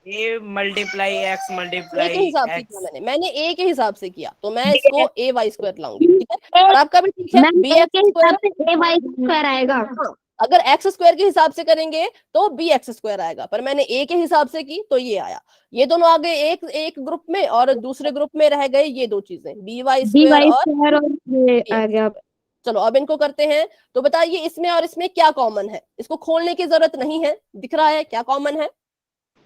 A multiply X A multiply के हिसाब से किया एक्स। मैंने ए के हिसाब से किया, तो मैं इसको ए वाई स्क्वायर लाऊंगी, ठीक है। और आपका भी ठीक है, मैम बी ए एक्स के हिसाब स्क्वायर। से ए वाई स्क्वायर आएगा। हाँ, अगर एक्स स्क्वायर के हिसाब से करेंगे तो बी एक्स स्क्वायर आएगा, पर मैंने ए के हिसाब से की तो ये आया। ये दोनों आ गए एक एक ग्रुप में, और दूसरे ग्रुप में रह गए ये दो चीजें, B Y B square Y और स्क्वायर और ये ए आ एक्स गया। स्क्वायर। चलो अब इनको करते हैं। तो बताइए इसमें और इसमें क्या कॉमन है? इसको खोलने की जरूरत नहीं है, दिख रहा है क्या कॉमन है,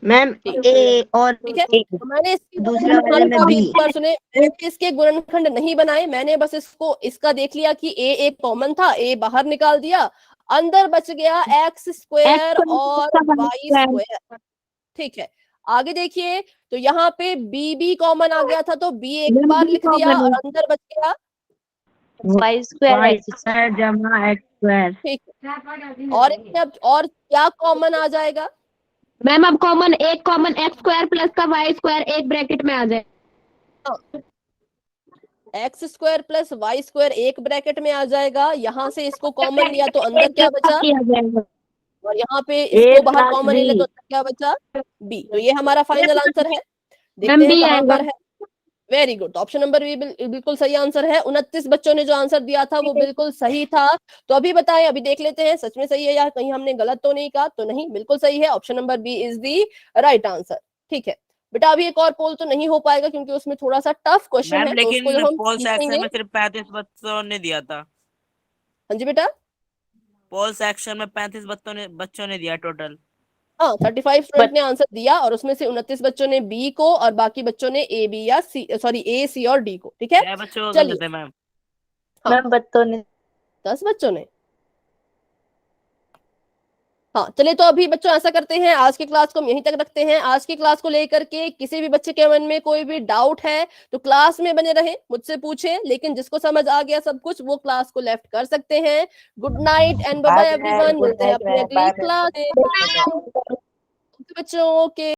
मैम ठीक ए और ठीक है। ए, तो मैंने इसके दूसरे वाले में अभी बी। एक बार सुने, मैंने इसके गुणनखंड नहीं बनाए, मैंने बस इसको इसका देख लिया कि ए एक कॉमन था, ए बाहर निकाल दिया, अंदर बच गया एक्स स्क्वायर और वाई स्क्वायर, ठीक है। आगे देखिए, तो यहाँ पे बी भी कॉमन आ गया था, तो बी एक बार लिख दिया और अंदर बच गया वाई स्क्वायर वाई स्क्वायर जमा एक्स स्क्वायर। ठीक है। और इसमें अब और क्या कॉमन आ जाएगा? मैम अब कॉमन एक्स स्क्वायर प्लस का वाई स्क्वायर एक ब्रैकेट में आ जाए। X square plus Y square एक ब्रैकेट में आ जाएगा। यहाँ से इसको कॉमन लिया तो अंदर क्या बचा, और यहाँ पे इसको बाहर कॉमन ले तो अंदर क्या बचा, बी। तो ये हमारा फाइनल आंसर है, देखते हैं बी कहाँ आएगा। पर है। Very good, option number B बिल्कुल सही आंसर है। 29 बच्चों ने जो आंसर दिया था वो बिल्कुल सही था। तो अभी बताएं, अभी देख लेते हैं सच में सही है या कहीं हमने गलत तो नहीं कहा। तो नहीं, बिल्कुल सही है, option number B is the right answer. ठीक है बेटा, अभी एक और पोल तो नहीं हो पाएगा क्योंकि उसमें थोड़ा सा टफ क्वेश्चन मैम है, तो उसको लेकिन जब हम पोल सेक्शन सीखेंगे। में सिर्फ 35 बच्चों ने दिया था। हाँ जी बेटा, पोल सेक्शन में 35 बच्चों ने दिया टोटल। हाँ 35 स्टूडेंट ने आंसर दिया और उसमें से 29 बच्चों ने बी को और बाकी बच्चों ने ए बी या सी, सॉरी ए सी और डी को। ठीक है, 6 बच्चों को चलिए। गलत है मैम। हाँ। मैम बच्चों ने 10 बच्चों ने। हाँ चलिए, तो अभी बच्चों ऐसा करते हैं, आज की क्लास को हम यहीं तक रखते हैं। आज की क्लास को लेकर के किसी भी बच्चे के मन में कोई भी डाउट है तो क्लास में बने रहें, मुझसे पूछें, लेकिन जिसको समझ आ गया सब कुछ वो क्लास को लेफ्ट कर सकते हैं। Good night and bye bye everyone, मिलते हैं अपनी अगली क्लास में। बच्चों, ओके।